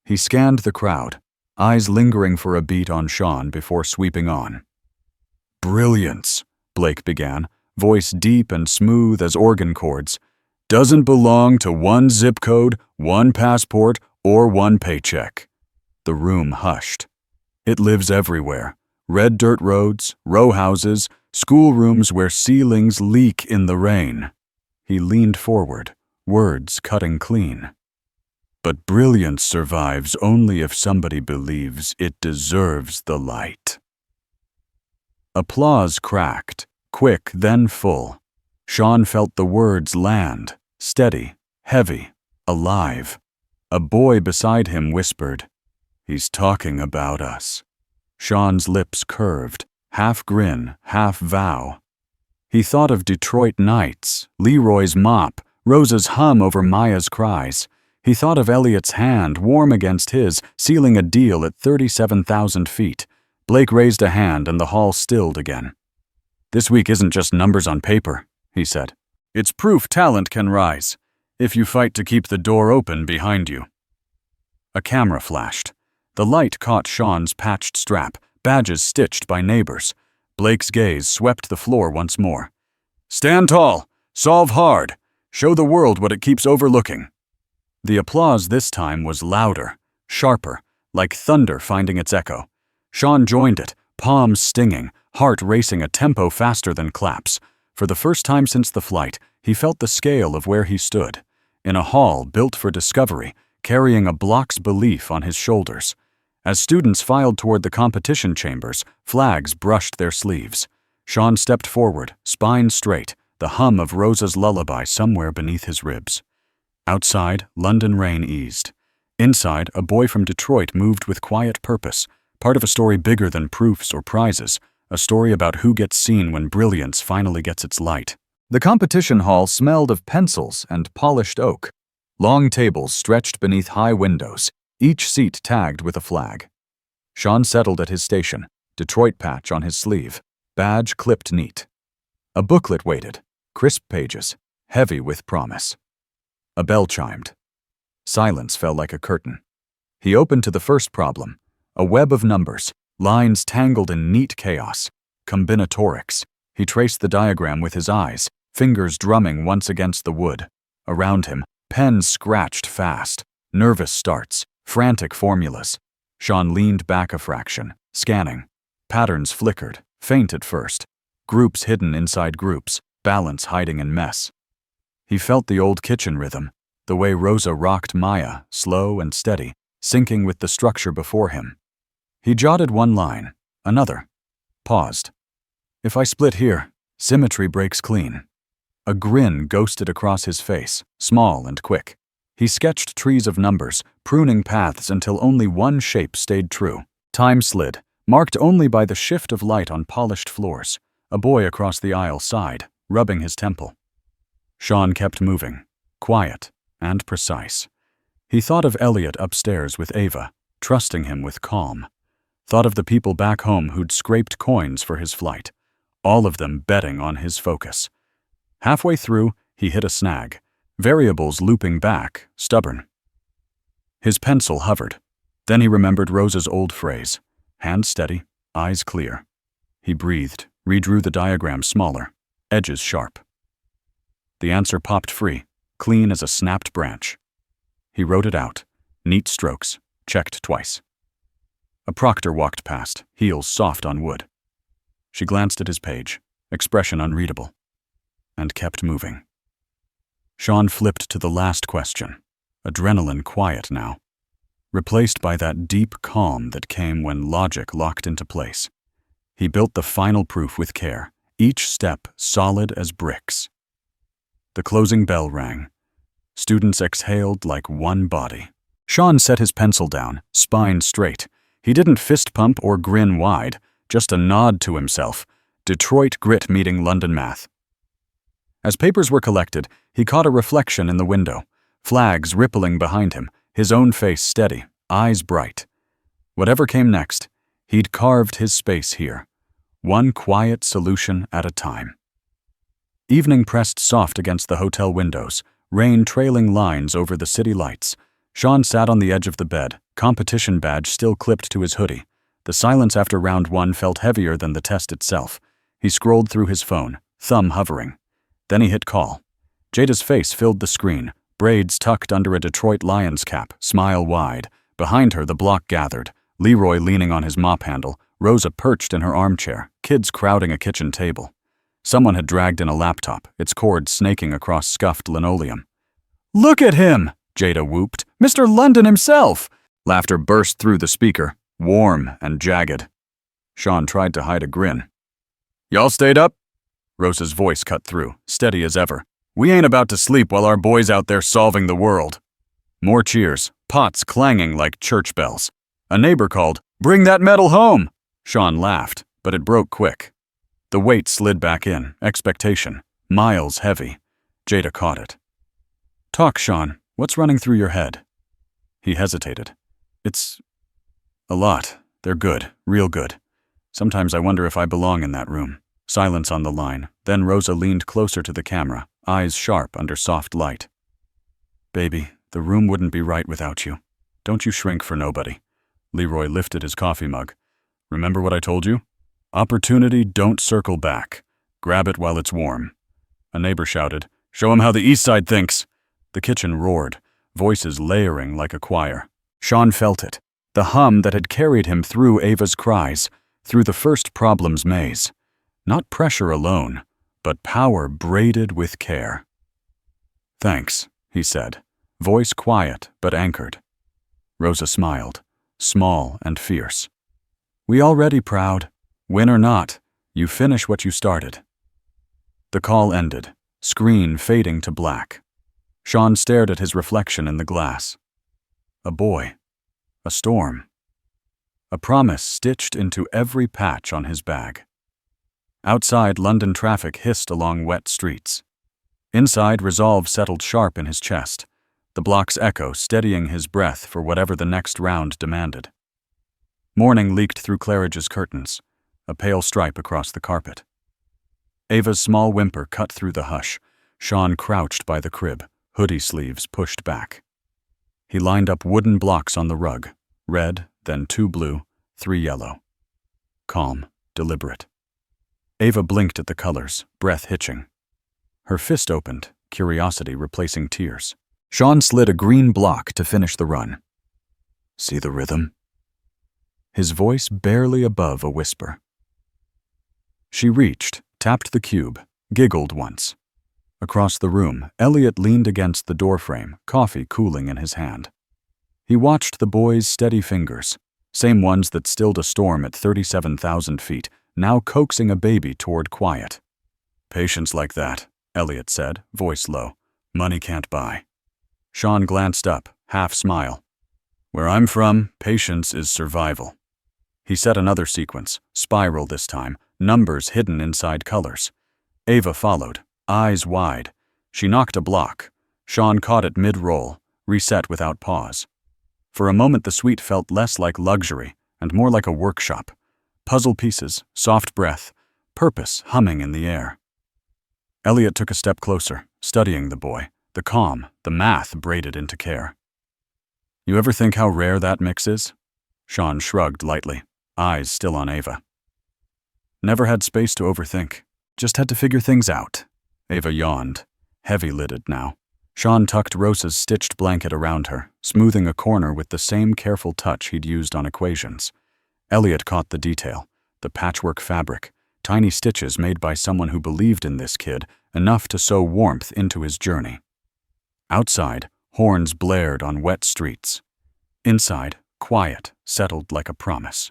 He scanned the crowd, eyes lingering for a beat on Shawn before sweeping on. Brilliance, Blake began, voice deep and smooth as organ chords, doesn't belong to one zip code, one passport, or one paycheck. The room hushed. It lives everywhere. Red dirt roads, row houses, schoolrooms where ceilings leak in the rain. He leaned forward, words cutting clean. But brilliance survives only if somebody believes it deserves the light. Applause cracked, quick then full. Shawn felt the words land, steady, heavy, alive. A boy beside him whispered, "He's talking about us." Shawn's lips curved, half grin, half vow. He thought of Detroit nights, Leroy's mop, Rosa's hum over Maya's cries. He thought of Elliot's hand, warm against his, sealing a deal at 37,000 feet. Blake raised a hand and the hall stilled again. "This week isn't just numbers on paper," he said. "It's proof talent can rise, if you fight to keep the door open behind you." A camera flashed. The light caught Shawn's patched strap, badges stitched by neighbors. Blake's gaze swept the floor once more. "Stand tall, solve hard, show the world what it keeps overlooking." The applause this time was louder, sharper, like thunder finding its echo. Shawn joined it, palms stinging, heart racing a tempo faster than claps. For the first time since the flight, he felt the scale of where he stood. In a hall built for discovery, carrying a block's belief on his shoulders. As students filed toward the competition chambers, flags brushed their sleeves. Shawn stepped forward, spine straight, the hum of Rosa's lullaby somewhere beneath his ribs. Outside, London rain eased. Inside, a boy from Detroit moved with quiet purpose, part of a story bigger than proofs or prizes, a story about who gets seen when brilliance finally gets its light. The competition hall smelled of pencils and polished oak. Long tables stretched beneath high windows, each seat tagged with a flag. Shawn settled at his station, Detroit patch on his sleeve, badge clipped neat. A booklet waited, crisp pages, heavy with promise. A bell chimed. Silence fell like a curtain. He opened to the first problem, a web of numbers, lines tangled in neat chaos. Combinatorics. He traced the diagram with his eyes, fingers drumming once against the wood. Around him, pens scratched fast, nervous starts, frantic formulas. Shawn leaned back a fraction, scanning. Patterns flickered, faint at first. Groups hidden inside groups, balance hiding in mess. He felt the old kitchen rhythm, the way Rosa rocked Maya, slow and steady, syncing with the structure before him. He jotted one line, another, paused. If I split here, symmetry breaks clean. A grin ghosted across his face, small and quick. He sketched trees of numbers, pruning paths until only one shape stayed true, Time slid, marked only by the shift of light on polished floors. A boy across the aisle sighed, rubbing his temple. Shawn kept moving, quiet and precise. He thought of Elliot upstairs with Ava, trusting him with calm. Thought of the people back home who'd scraped coins for his flight, all of them betting on his focus. Halfway through, he hit a snag, variables looping back, stubborn. His pencil hovered. Then he remembered Rosa's old phrase, hands steady, eyes clear. He breathed, redrew the diagram smaller, edges sharp. The answer popped free, clean as a snapped branch. He wrote it out, neat strokes, checked twice. A proctor walked past, heels soft on wood. She glanced at his page, expression unreadable, and kept moving. Shawn flipped to the last question, adrenaline quiet now, replaced by that deep calm that came when logic locked into place. He built the final proof with care, each step solid as bricks. The closing bell rang. Students exhaled like one body. Shawn set his pencil down, spine straight. He didn't fist pump or grin wide, just a nod to himself. Detroit grit meeting London math. As papers were collected, he caught a reflection in the window, flags rippling behind him, his own face steady, eyes bright. Whatever came next, he'd carved his space here, one quiet solution at a time. Evening pressed soft against the hotel windows, rain trailing lines over the city lights. Shawn sat on the edge of the bed, competition badge still clipped to his hoodie. The silence after round one felt heavier than the test itself. He scrolled through his phone, thumb hovering. Then he hit call. Jada's face filled the screen, braids tucked under a Detroit Lions cap, smile wide. Behind her, the block gathered, Leroy leaning on his mop handle, Rosa perched in her armchair, kids crowding a kitchen table. Someone had dragged in a laptop, its cord snaking across scuffed linoleum. "Look at him!" Jada whooped. "Mr. London himself!" Laughter burst through the speaker, warm and jagged. Shawn tried to hide a grin. "Y'all stayed up?" Rosa's voice cut through, steady as ever. "We ain't about to sleep while our boy's out there solving the world." More cheers, pots clanging like church bells. A neighbor called, "Bring that medal home!" Shawn laughed, but it broke quick. The weight slid back in, expectation, miles heavy. Jada caught it. "Talk, Shawn. What's running through your head?" He hesitated. "It's a lot. They're good, real good. Sometimes I wonder if I belong in that room." Silence on the line. Then Rosa leaned closer to the camera, eyes sharp under soft light. "Baby, the room wouldn't be right without you. Don't you shrink for nobody." Leroy lifted his coffee mug. "Remember what I told you? Opportunity don't circle back. Grab it while it's warm." A neighbor shouted, "Show him how the East Side thinks." The kitchen roared, voices layering like a choir. Shawn felt it, the hum that had carried him through Ava's cries, through the first problem's maze. Not pressure alone, but power braided with care. "Thanks," he said, voice quiet but anchored. Rosa smiled, small and fierce. "We already proud. Win or not, you finish what you started." The call ended, screen fading to black. Shawn stared at his reflection in the glass. A boy. A storm. A promise stitched into every patch on his bag. Outside, London traffic hissed along wet streets. Inside, resolve settled sharp in his chest, the block's echo steadying his breath for whatever the next round demanded. Morning leaked through Claridge's curtains, a pale stripe across the carpet. Ava's small whimper cut through the hush. Shawn crouched by the crib, hoodie sleeves pushed back. He lined up wooden blocks on the rug, red, then 2 blue, 3 yellow. Calm, deliberate. Ava blinked at the colors, breath hitching. Her fist opened, curiosity replacing tears. Shawn slid a green block to finish the run. "See the rhythm?" His voice barely above a whisper. She reached, tapped the cube, giggled once. Across the room, Elliot leaned against the doorframe, coffee cooling in his hand. He watched the boy's steady fingers, same ones that stilled a storm at 37,000 feet, now coaxing a baby toward quiet. "Patience like that," Elliot said, voice low. "Money can't buy." Shawn glanced up, half smile. "Where I'm from, patience is survival." He set another sequence, spiral this time, numbers hidden inside colors. Ava followed, eyes wide. She knocked a block. Shawn caught it mid-roll, reset without pause. For a moment the suite felt less like luxury and more like a workshop. Puzzle pieces, soft breath, purpose humming in the air. Elliot took a step closer, studying the boy, the calm, the math braided into care. You ever think how rare that mix is? Shawn shrugged lightly, eyes still on Ava. Never had space to overthink, just had to figure things out. Ava yawned, heavy-lidded now. Shawn tucked Rosa's stitched blanket around her, smoothing a corner with the same careful touch he'd used on equations. Elliot caught the detail, the patchwork fabric, tiny stitches made by someone who believed in this kid enough to sow warmth into his journey. Outside, horns blared on wet streets. Inside, quiet settled like a promise.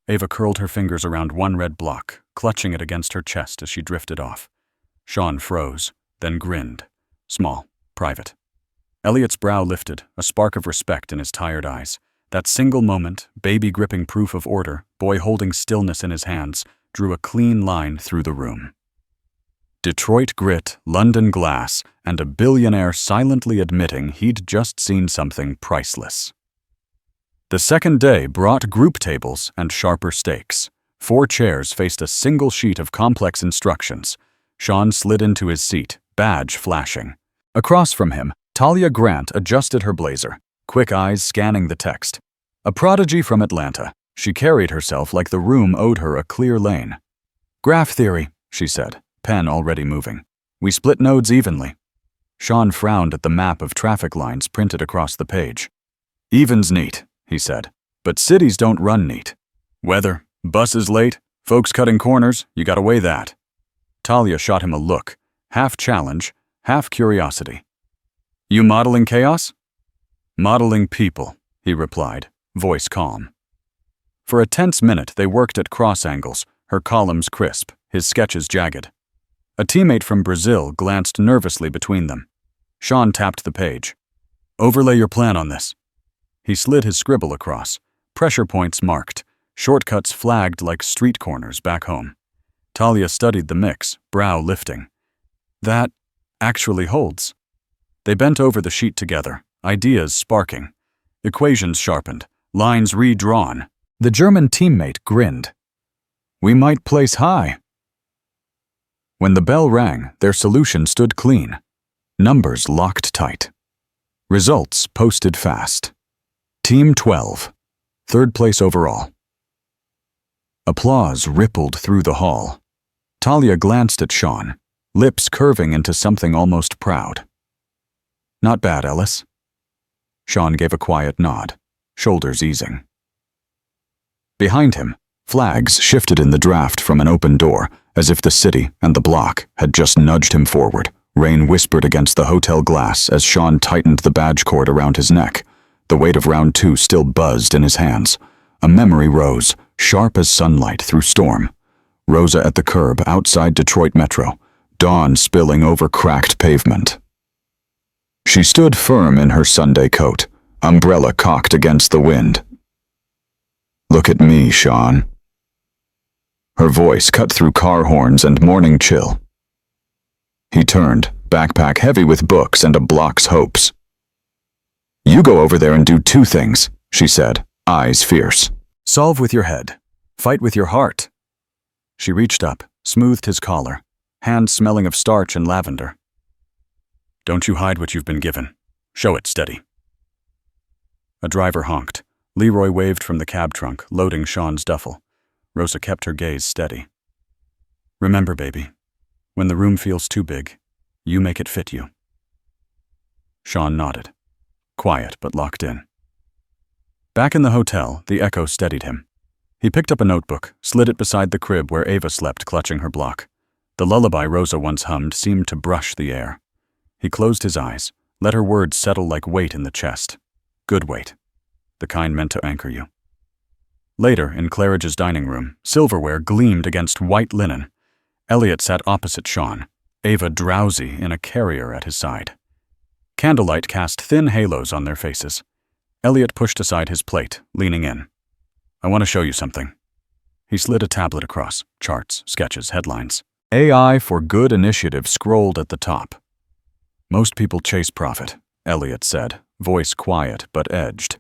Ava curled her fingers around one red block, clutching it against her chest as she drifted off. Shawn froze, then grinned. Small, private. Elliot's brow lifted, a spark of respect in his tired eyes. That single moment, baby gripping proof of order, boy holding stillness in his hands, drew a clean line through the room. Detroit grit, London glass, and a billionaire silently admitting he'd just seen something priceless. The second day brought group tables and sharper stakes. 4 chairs faced a single sheet of complex instructions. Shawn slid into his seat, badge flashing. Across from him, Talia Grant adjusted her blazer, quick eyes scanning the text. A prodigy from Atlanta, she carried herself like the room owed her a clear lane. Graph theory, she said, pen already moving. We split nodes evenly. Shawn frowned at the map of traffic lines printed across the page. Even's neat, he said, but cities don't run neat. Weather, buses late, folks cutting corners, you gotta weigh that. Talia shot him a look, half challenge, half curiosity. You modeling chaos? Modeling people, he replied, voice calm. For a tense minute they worked at cross angles, her columns crisp, his sketches jagged. A teammate from Brazil glanced nervously between them. Shawn tapped the page. Overlay your plan on this. He slid his scribble across, pressure points marked, shortcuts flagged like street corners back home. Talia studied the mix, brow lifting. That actually holds. They bent over the sheet together, ideas sparking. Equations sharpened, lines redrawn. The German teammate grinned. We might place high. When the bell rang, their solution stood clean. Numbers locked tight. Results posted fast. Team 12, 3rd place overall. Applause rippled through the hall. Talia glanced at Shawn, lips curving into something almost proud. Not bad, Ellis. Shawn gave a quiet nod, shoulders easing. Behind him, flags shifted in the draft from an open door, as if the city and the block had just nudged him forward. Rain whispered against the hotel glass as Shawn tightened the badge cord around his neck. The weight of round 2 still buzzed in his hands. A memory rose, sharp as sunlight through storm. Rosa at the curb outside Detroit Metro, dawn spilling over cracked pavement. She stood firm in her Sunday coat, umbrella cocked against the wind. Look at me, Shawn. Her voice cut through car horns and morning chill. He turned, backpack heavy with books and a block's hopes. You go over there and do 2 things, she said, eyes fierce. Solve with your head. Fight with your heart. She reached up, smoothed his collar, hands smelling of starch and lavender. Don't you hide what you've been given. Show it steady. A driver honked. Leroy waved from the cab trunk, loading Shawn's duffel. Rosa kept her gaze steady. Remember, baby, when the room feels too big, you make it fit you. Shawn nodded, quiet but locked in. Back in the hotel, the echo steadied him. He picked up a notebook, slid it beside the crib where Ava slept clutching her block. The lullaby Rosa once hummed seemed to brush the air. He closed his eyes, let her words settle like weight in the chest. Good weight. The kind meant to anchor you. Later, in Claridge's dining room, silverware gleamed against white linen. Elliot sat opposite Shawn, Ava drowsy in a carrier at his side. Candlelight cast thin halos on their faces. Elliot pushed aside his plate, leaning in. I want to show you something. He slid a tablet across, charts, sketches, headlines. AI for Good initiative scrolled at the top. Most people chase profit, Elliot said, voice quiet but edged.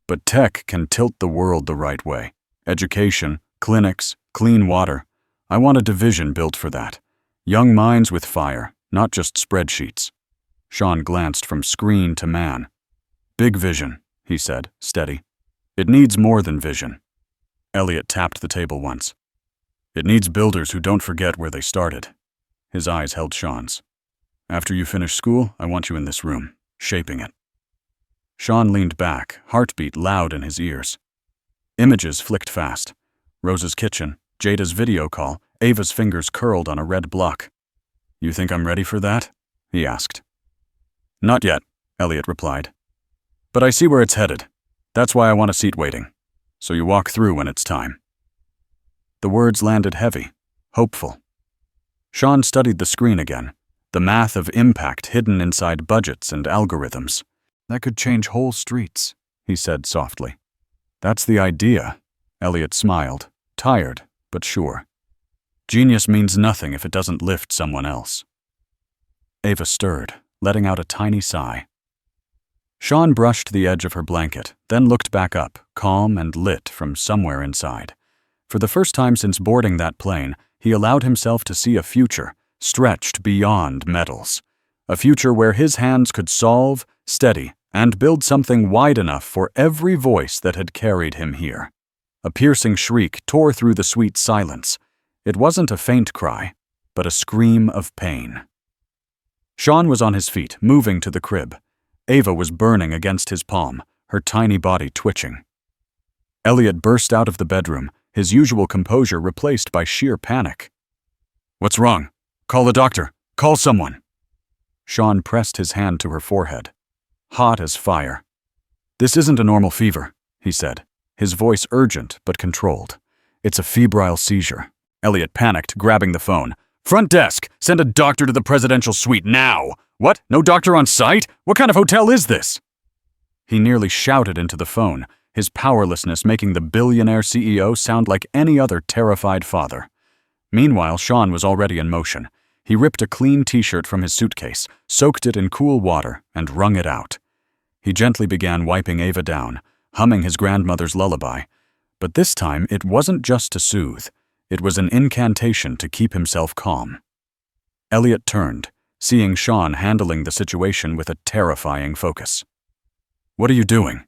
But tech can tilt the world the right way. Education, clinics, clean water. I want a division built for that. Young minds with fire, not just spreadsheets. Shawn glanced from screen to man. Big vision, he said, steady. It needs more than vision. Elliot tapped the table once. It needs builders who don't forget where they started. His eyes held Shawn's. After you finish school, I want you in this room, shaping it. Shawn leaned back, heartbeat loud in his ears. Images flicked fast. Rosa's kitchen, Jada's video call, Ava's fingers curled on a red block. You think I'm ready for that? He asked. Not yet, Elliot replied. But I see where it's headed. That's why I want a seat waiting. So you walk through when it's time. The words landed heavy, hopeful. Shawn studied the screen again, the math of impact hidden inside budgets and algorithms. That could change whole streets, he said softly. That's the idea, Elliot smiled, tired but sure. Genius means nothing if it doesn't lift someone else. Ava stirred, letting out a tiny sigh. Shawn brushed the edge of her blanket, then looked back up, calm and lit from somewhere inside. For the first time since boarding that plane, he allowed himself to see a future, stretched beyond metals. A future where his hands could solve, steady, and build something wide enough for every voice that had carried him here. A piercing shriek tore through the sweet silence. It wasn't a faint cry, but a scream of pain. Shawn was on his feet, moving to the crib. Ava was burning against his palm, her tiny body twitching. Elliot burst out of the bedroom, his usual composure replaced by sheer panic. What's wrong? Call the doctor. Call someone. Shawn pressed his hand to her forehead. Hot as fire. This isn't a normal fever, he said, his voice urgent but controlled. It's a febrile seizure. Elliot panicked, grabbing the phone. Front desk! Send a doctor to the presidential suite now! What? No doctor on site? What kind of hotel is this? He nearly shouted into the phone, his powerlessness making the billionaire CEO sound like any other terrified father. Meanwhile, Shawn was already in motion. He ripped a clean t-shirt from his suitcase, soaked it in cool water, and wrung it out. He gently began wiping Ava down, humming his grandmother's lullaby. But this time, it wasn't just to soothe. It was an incantation to keep himself calm. Elliot turned, seeing Shawn handling the situation with a terrifying focus. What are you doing?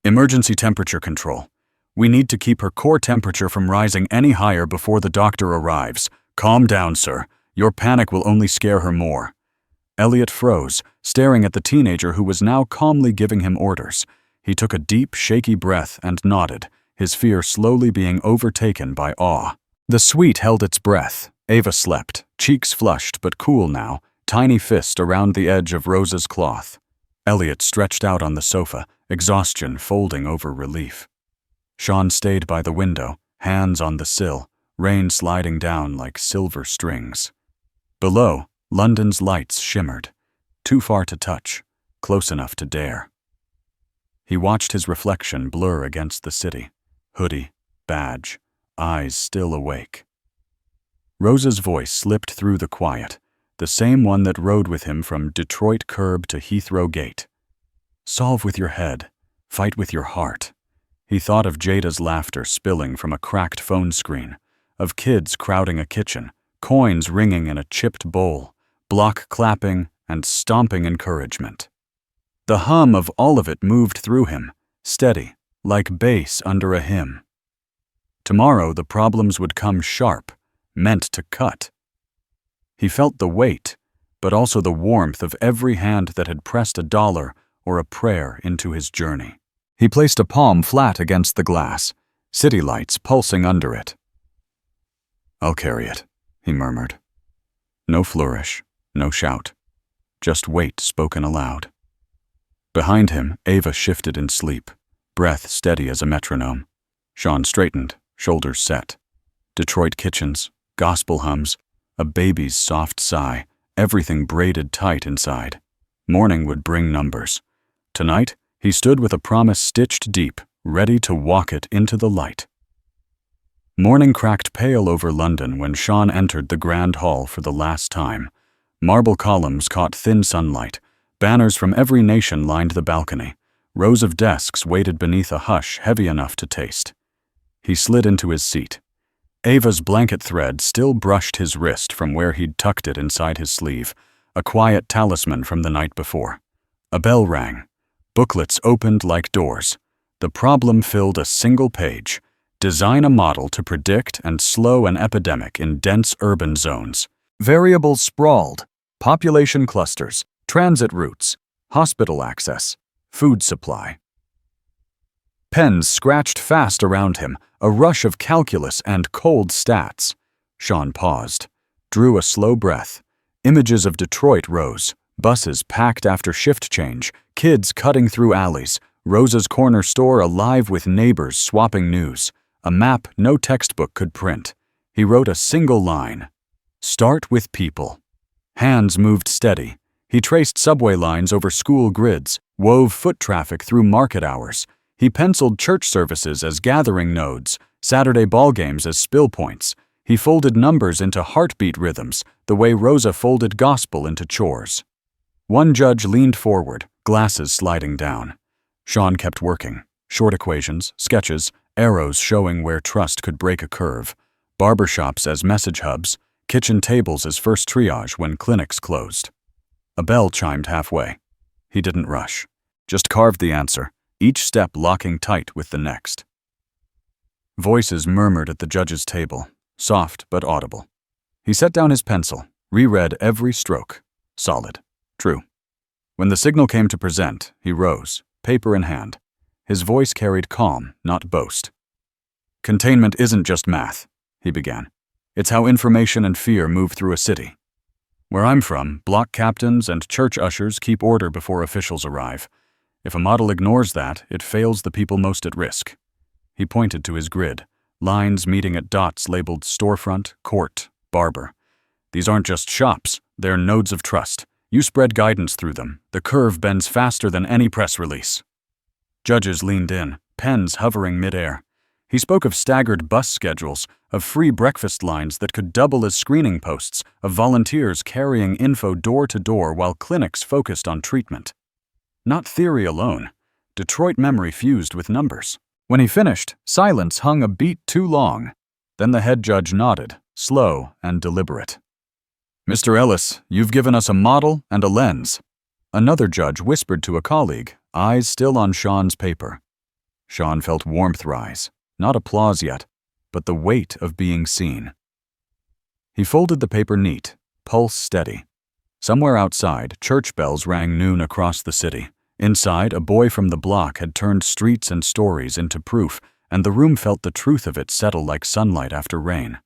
Emergency temperature control. We need to keep her core temperature from rising any higher before the doctor arrives. Calm down, sir. Your panic will only scare her more. Elliot froze, staring at the teenager who was now calmly giving him orders. He took a deep, shaky breath and nodded, his fear slowly being overtaken by awe. The suite held its breath. Ava slept, cheeks flushed but cool now, tiny fist around the edge of Rosa's cloth. Elliot stretched out on the sofa, exhaustion folding over relief. Shawn stayed by the window, hands on the sill, rain sliding down like silver strings. Below, London's lights shimmered, too far to touch, close enough to dare. He watched his reflection blur against the city, hoodie, badge, eyes still awake. Rosa's voice slipped through the quiet, the same one that rode with him from Detroit curb to Heathrow gate. Solve with your head, fight with your heart. He thought of Jada's laughter spilling from a cracked phone screen, of kids crowding a kitchen, coins ringing in a chipped bowl, block clapping and stomping encouragement. The hum of all of it moved through him, steady, like bass under a hymn. Tomorrow the problems would come sharp, meant to cut. He felt the weight, but also the warmth of every hand that had pressed a dollar or a prayer into his journey. He placed a palm flat against the glass, city lights pulsing under it. I'll carry it, he murmured. No flourish, no shout, just weight spoken aloud. Behind him, Ava shifted in sleep, breath steady as a metronome. Shawn straightened, shoulders set. Detroit kitchens, gospel hums, a baby's soft sigh, everything braided tight inside. Morning would bring numbers. Tonight, he stood with a promise stitched deep, ready to walk it into the light. Morning cracked pale over London when Shawn entered the Grand Hall for the last time. Marble columns caught thin sunlight. Banners from every nation lined the balcony. Rows of desks waited beneath a hush heavy enough to taste. He slid into his seat. Ava's blanket thread still brushed his wrist from where he'd tucked it inside his sleeve, a quiet talisman from the night before. A bell rang. Booklets opened like doors. The problem filled a single page. Design a model to predict and slow an epidemic in dense urban zones. Variables sprawled. Population clusters, transit routes, hospital access, food supply. Pens scratched fast around him, a rush of calculus and cold stats. Shawn paused, drew a slow breath. Images of Detroit rose, buses packed after shift change, kids cutting through alleys, Rosa's corner store alive with neighbors swapping news, a map no textbook could print. He wrote a single line. Start with people. Hands moved steady. He traced subway lines over school grids, wove foot traffic through market hours. He penciled church services as gathering nodes, Saturday ball games as spill points. He folded numbers into heartbeat rhythms, the way Rosa folded gospel into chores. One judge leaned forward, glasses sliding down. Shawn kept working. Short equations, sketches, arrows showing where trust could break a curve. Barbershops as message hubs, kitchen tables as first triage when clinics closed. A bell chimed halfway. He didn't rush, just carved the answer, each step locking tight with the next. Voices murmured at the judge's table, soft but audible. He set down his pencil, reread every stroke. Solid. True. When the signal came to present, he rose, paper in hand. His voice carried calm, not boast. Containment isn't just math, he began. It's how information and fear move through a city. Where I'm from, block captains and church ushers keep order before officials arrive. If a model ignores that, it fails the people most at risk. He pointed to his grid, lines meeting at dots labeled storefront, court, barber. These aren't just shops, they're nodes of trust. You spread guidance through them. The curve bends faster than any press release. Judges leaned in, pens hovering midair. He spoke of staggered bus schedules, of free breakfast lines that could double as screening posts, of volunteers carrying info door to door while clinics focused on treatment. Not theory alone. Detroit memory fused with numbers. When he finished, silence hung a beat too long. Then the head judge nodded, slow and deliberate. Mr. Ellis, you've given us a model and a lens. Another judge whispered to a colleague, eyes still on Shawn's paper. Shawn felt warmth rise. Not applause yet, but the weight of being seen. He folded the paper neat, pulse steady. Somewhere outside, church bells rang noon across the city. Inside, a boy from the block had turned streets and stories into proof, and the room felt the truth of it settle like sunlight after rain.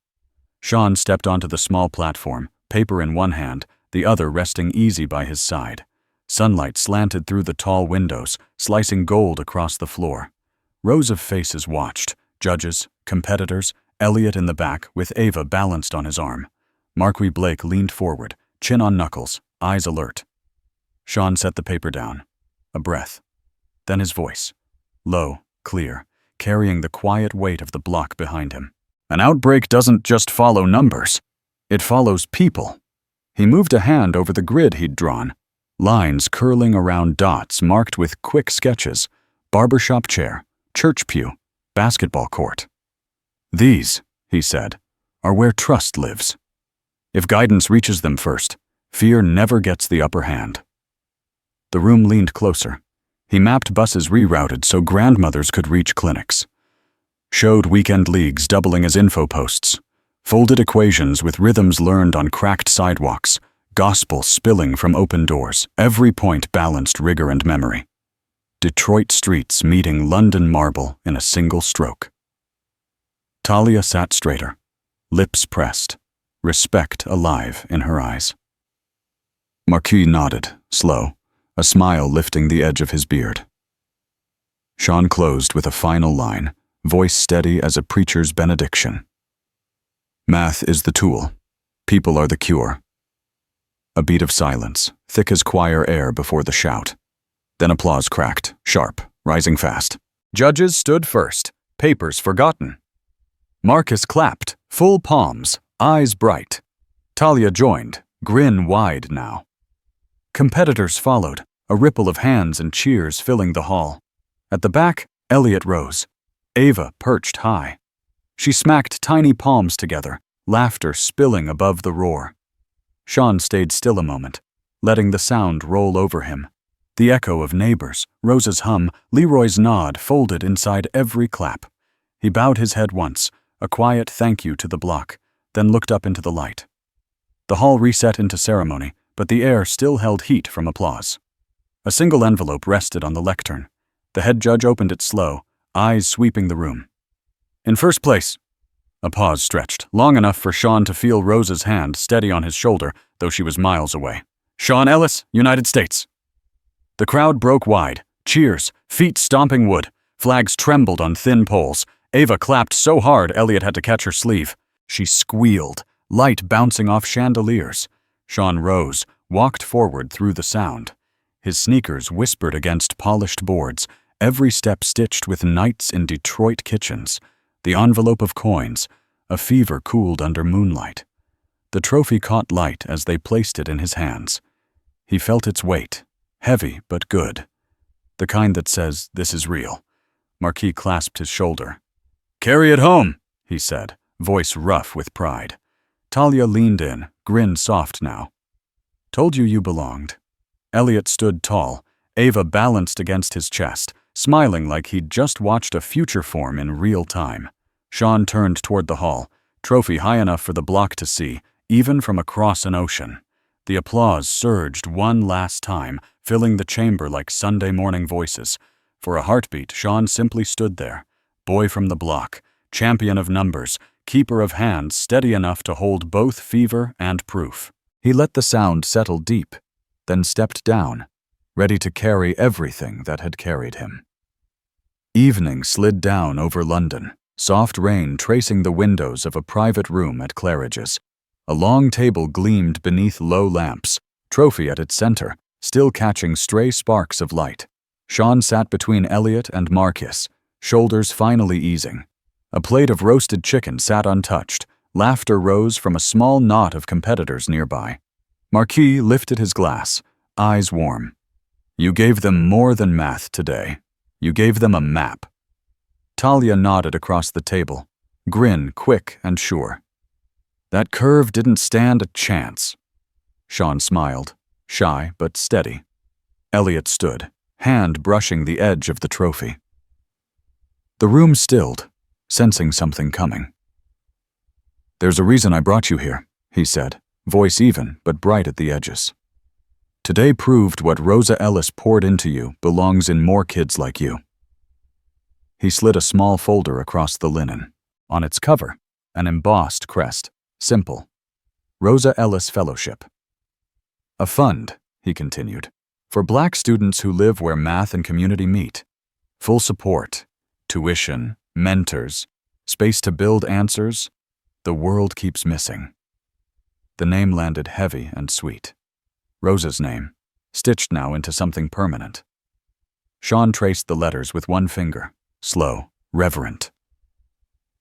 Shawn stepped onto the small platform, paper in one hand, the other resting easy by his side. Sunlight slanted through the tall windows, slicing gold across the floor. Rows of faces watched. Judges, competitors, Elliot in the back with Ava balanced on his arm. Marquis Blake leaned forward, chin on knuckles, eyes alert. Shawn set the paper down. A breath. Then his voice. Low, clear, carrying the quiet weight of the block behind him. An outbreak doesn't just follow numbers. It follows people. He moved a hand over the grid he'd drawn. Lines curling around dots marked with quick sketches. Barbershop chair, church pew, basketball court. These, he said, are where trust lives. If guidance reaches them first, fear never gets the upper hand. The room leaned closer. He mapped buses rerouted so grandmothers could reach clinics. Showed weekend leagues doubling as info posts. Folded equations with rhythms learned on cracked sidewalks. Gospel spilling from open doors. Every point balanced rigor and memory. Detroit streets meeting London marble in a single stroke. Talia sat straighter, lips pressed, respect alive in her eyes. Marquis nodded, slow, a smile lifting the edge of his beard. Shawn closed with a final line, voice steady as a preacher's benediction. Math is the tool. People are the cure. A beat of silence, thick as choir air before the shout. Then applause cracked, sharp, rising fast. Judges stood first, papers forgotten. Marcus clapped, full palms, eyes bright. Talia joined, grin wide now. Competitors followed, a ripple of hands and cheers filling the hall. At the back, Elliot rose. Ava perched high. She smacked tiny palms together, laughter spilling above the roar. Shawn stayed still a moment, letting the sound roll over him. The echo of neighbors, Rosa's hum, Leroy's nod folded inside every clap. He bowed his head once, a quiet thank you to the block, then looked up into the light. The hall reset into ceremony, but the air still held heat from applause. A single envelope rested on the lectern. The head judge opened it slow, eyes sweeping the room. In first place. A pause stretched, long enough for Shawn to feel Rosa's hand steady on his shoulder, though she was miles away. Shawn Ellis, United States. The crowd broke wide. Cheers, feet stomping wood. Flags trembled on thin poles. Ava clapped so hard Elliot had to catch her sleeve. She squealed, light bouncing off chandeliers. Shawn rose, walked forward through the sound. His sneakers whispered against polished boards, every step stitched with nights in Detroit kitchens. The envelope of coins, a fever cooled under moonlight. The trophy caught light as they placed it in his hands. He felt its weight, heavy but good. The kind that says, "This is real." Marquis clasped his shoulder. "Carry it home," he said, voice rough with pride. Talia leaned in, grin soft now. "Told you belonged." Elliot stood tall, Ava balanced against his chest, smiling like he'd just watched a future form in real time. Shawn turned toward the hall, trophy high enough for the block to see, even from across an ocean. The applause surged one last time, filling the chamber like Sunday morning voices. For a heartbeat, Shawn simply stood there, boy from the block, champion of numbers, keeper of hands steady enough to hold both fever and proof. He let the sound settle deep, then stepped down, ready to carry everything that had carried him. Evening slid down over London, soft rain tracing the windows of a private room at Claridge's. A long table gleamed beneath low lamps, trophy at its center, still catching stray sparks of light. Shawn sat between Elliot and Marcus, shoulders finally easing. A plate of roasted chicken sat untouched. Laughter rose from a small knot of competitors nearby. Marquis lifted his glass, eyes warm. "You gave them more than math today. You gave them a map." Talia nodded across the table, grin quick and sure. "That curve didn't stand a chance." Shawn smiled, shy but steady. Elliot stood, hand brushing the edge of the trophy. The room stilled, sensing something coming. "There's a reason I brought you here," he said, voice even but bright at the edges. "Today proved what Rosa Ellis poured into you belongs in more kids like you." He slid a small folder across the linen. On its cover, an embossed crest, simple. Rosa Ellis Fellowship. "A fund," he continued, "for Black students who live where math and community meet. Full support, tuition, mentors, space to build answers. The world keeps missing." The name landed heavy and sweet. Rosa's name, stitched now into something permanent. Shawn traced the letters with one finger, slow, reverent.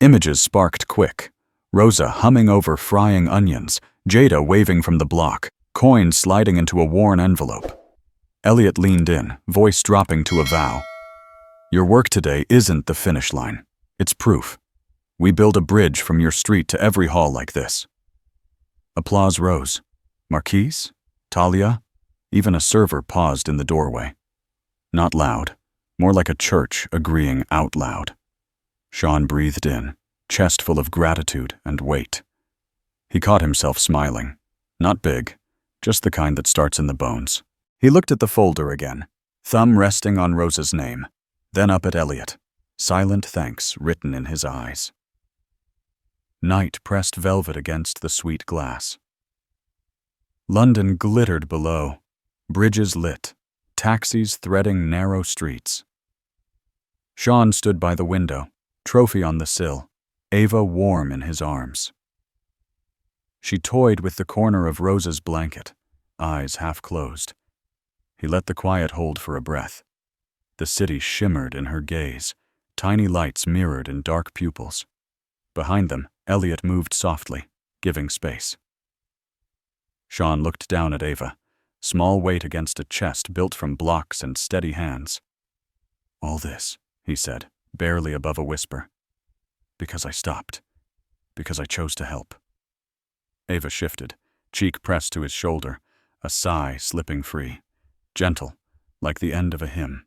Images sparked quick. Rosa humming over frying onions, Jada waving from the block, coins sliding into a worn envelope. Elliot leaned in, voice dropping to a vow. "Your work today isn't the finish line. It's proof. We build a bridge from your street to every hall like this." Applause rose. Marquise? Talia? Even a server paused in the doorway. Not loud, more like a church agreeing out loud. Shawn breathed in, chest full of gratitude and weight. He caught himself smiling. Not big, just the kind that starts in the bones. He looked at the folder again, thumb resting on Rosa's name, then up at Elliot, silent thanks written in his eyes. Night pressed velvet against the sweet glass. London glittered below, bridges lit, taxis threading narrow streets. Shawn stood by the window, trophy on the sill, Ava warm in his arms. She toyed with the corner of Rosa's blanket, eyes half closed. He let the quiet hold for a breath. The city shimmered in her gaze, tiny lights mirrored in dark pupils. Behind them, Elliot moved softly, giving space. Shawn looked down at Ava, small weight against a chest built from blocks and steady hands. "All this," he said, barely above a whisper. "Because I stopped. Because I chose to help." Ava shifted, cheek pressed to his shoulder, a sigh slipping free, gentle, like the end of a hymn.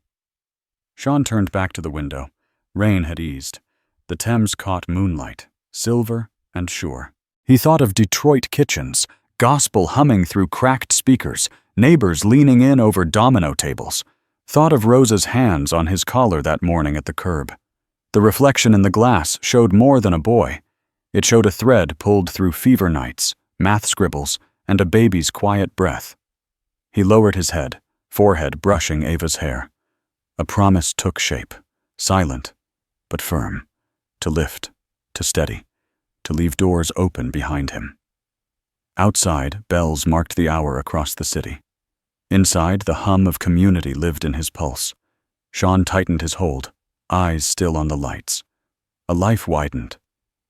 Shawn turned back to the window. Rain had eased. The Thames caught moonlight, silver and sure. He thought of Detroit kitchens, gospel humming through cracked speakers, neighbors leaning in over domino tables. Thought of Rosa's hands on his collar that morning at the curb. The reflection in the glass showed more than a boy. It showed a thread pulled through fever nights, math scribbles, and a baby's quiet breath. He lowered his head, forehead brushing Ava's hair. A promise took shape, silent, but firm, to lift, to steady, to leave doors open behind him. Outside, bells marked the hour across the city. Inside, the hum of community lived in his pulse. Shawn tightened his hold, eyes still on the lights. A life widened,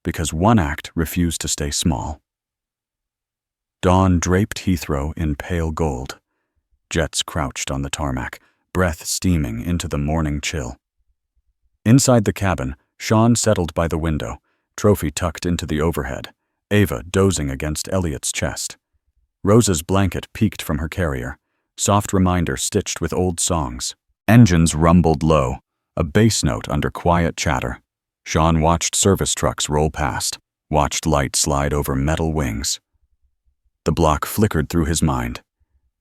because one act refused to stay small. Dawn draped Heathrow in pale gold. Jets crouched on the tarmac, breath steaming into the morning chill. Inside the cabin, Shawn settled by the window, trophy tucked into the overhead, Ava dozing against Elliot's chest. Rosa's blanket peeked from her carrier, soft reminder stitched with old songs. Engines rumbled low, a bass note under quiet chatter. Shawn watched service trucks roll past, watched light slide over metal wings. The block flickered through his mind.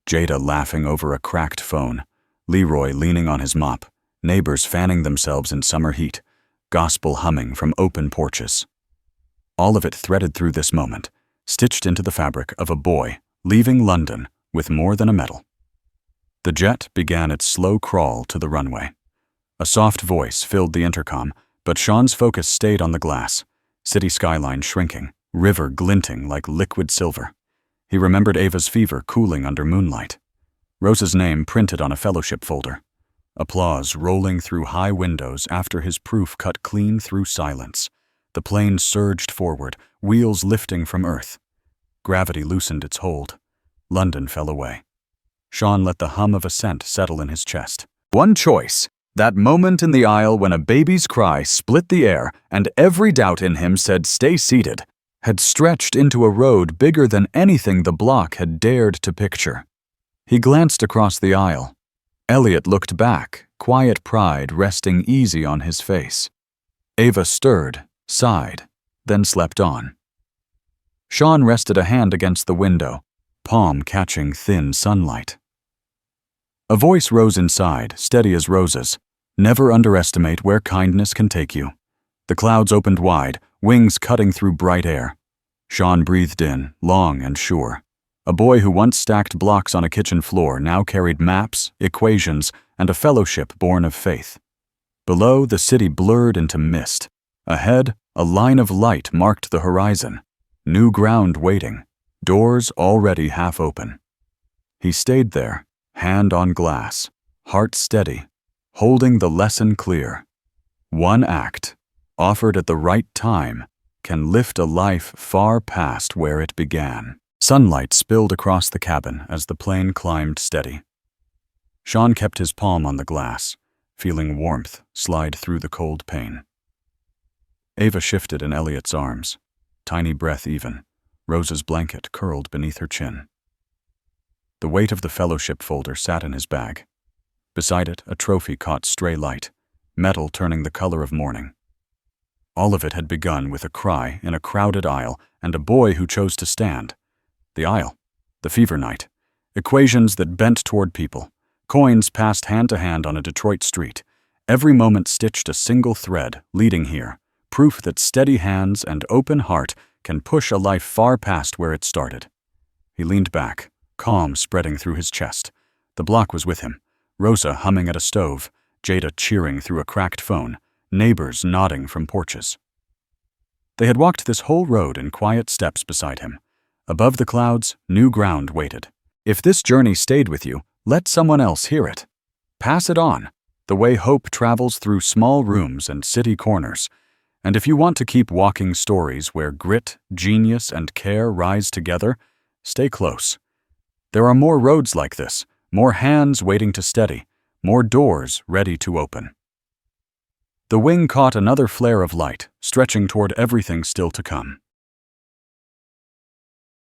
Jada laughing over a cracked phone, Leroy leaning on his mop, neighbors fanning themselves in summer heat, gospel humming from open porches. All of it threaded through this moment, stitched into the fabric of a boy leaving London with more than a medal. The jet began its slow crawl to the runway. A soft voice filled the intercom, but Shawn's focus stayed on the glass, city skyline shrinking, river glinting like liquid silver. He remembered Ava's fever cooling under moonlight. Rosa's name printed on a fellowship folder. Applause rolling through high windows after his proof cut clean through silence. The plane surged forward, wheels lifting from earth. Gravity loosened its hold. London fell away. Shawn let the hum of ascent settle in his chest. One choice, that moment in the aisle when a baby's cry split the air and every doubt in him said stay seated, had stretched into a road bigger than anything the block had dared to picture. He glanced across the aisle. Elliot looked back, quiet pride resting easy on his face. Ava stirred, sighed, then slept on. Shawn rested a hand against the window, palm catching thin sunlight. A voice rose inside, steady as Rosa's. Never underestimate where kindness can take you. The clouds opened wide, wings cutting through bright air. Shawn breathed in, long and sure. A boy who once stacked blocks on a kitchen floor now carried maps, equations, and a fellowship born of faith. Below, the city blurred into mist. Ahead, a line of light marked the horizon. New ground waiting, doors already half open. He stayed there, hand on glass, heart steady, holding the lesson clear. One act, offered at the right time, can lift a life far past where it began. Sunlight spilled across the cabin as the plane climbed steady. Shawn kept his palm on the glass, feeling warmth slide through the cold pane. Ava shifted in Elliot's arms, tiny breath even, Rosa's blanket curled beneath her chin. The weight of the fellowship folder sat in his bag. Beside it, a trophy caught stray light, metal turning the color of morning. All of it had begun with a cry in a crowded aisle and a boy who chose to stand. The aisle, the fever night, equations that bent toward people, coins passed hand to hand on a Detroit street, every moment stitched a single thread leading here, proof that steady hands and open heart can push a life far past where it started. He leaned back, calm spreading through his chest. The block was with him, Rosa humming at a stove, Jada cheering through a cracked phone, neighbors nodding from porches. They had walked this whole road in quiet steps beside him. Above the clouds, new ground waited. If this journey stayed with you, let someone else hear it. Pass it on. the way hope travels through small rooms and city corners. And if you want to keep walking stories where grit, genius, and care rise together, stay close. There are more roads like this, more hands waiting to steady, more doors ready to open. The wing caught another flare of light, stretching toward everything still to come.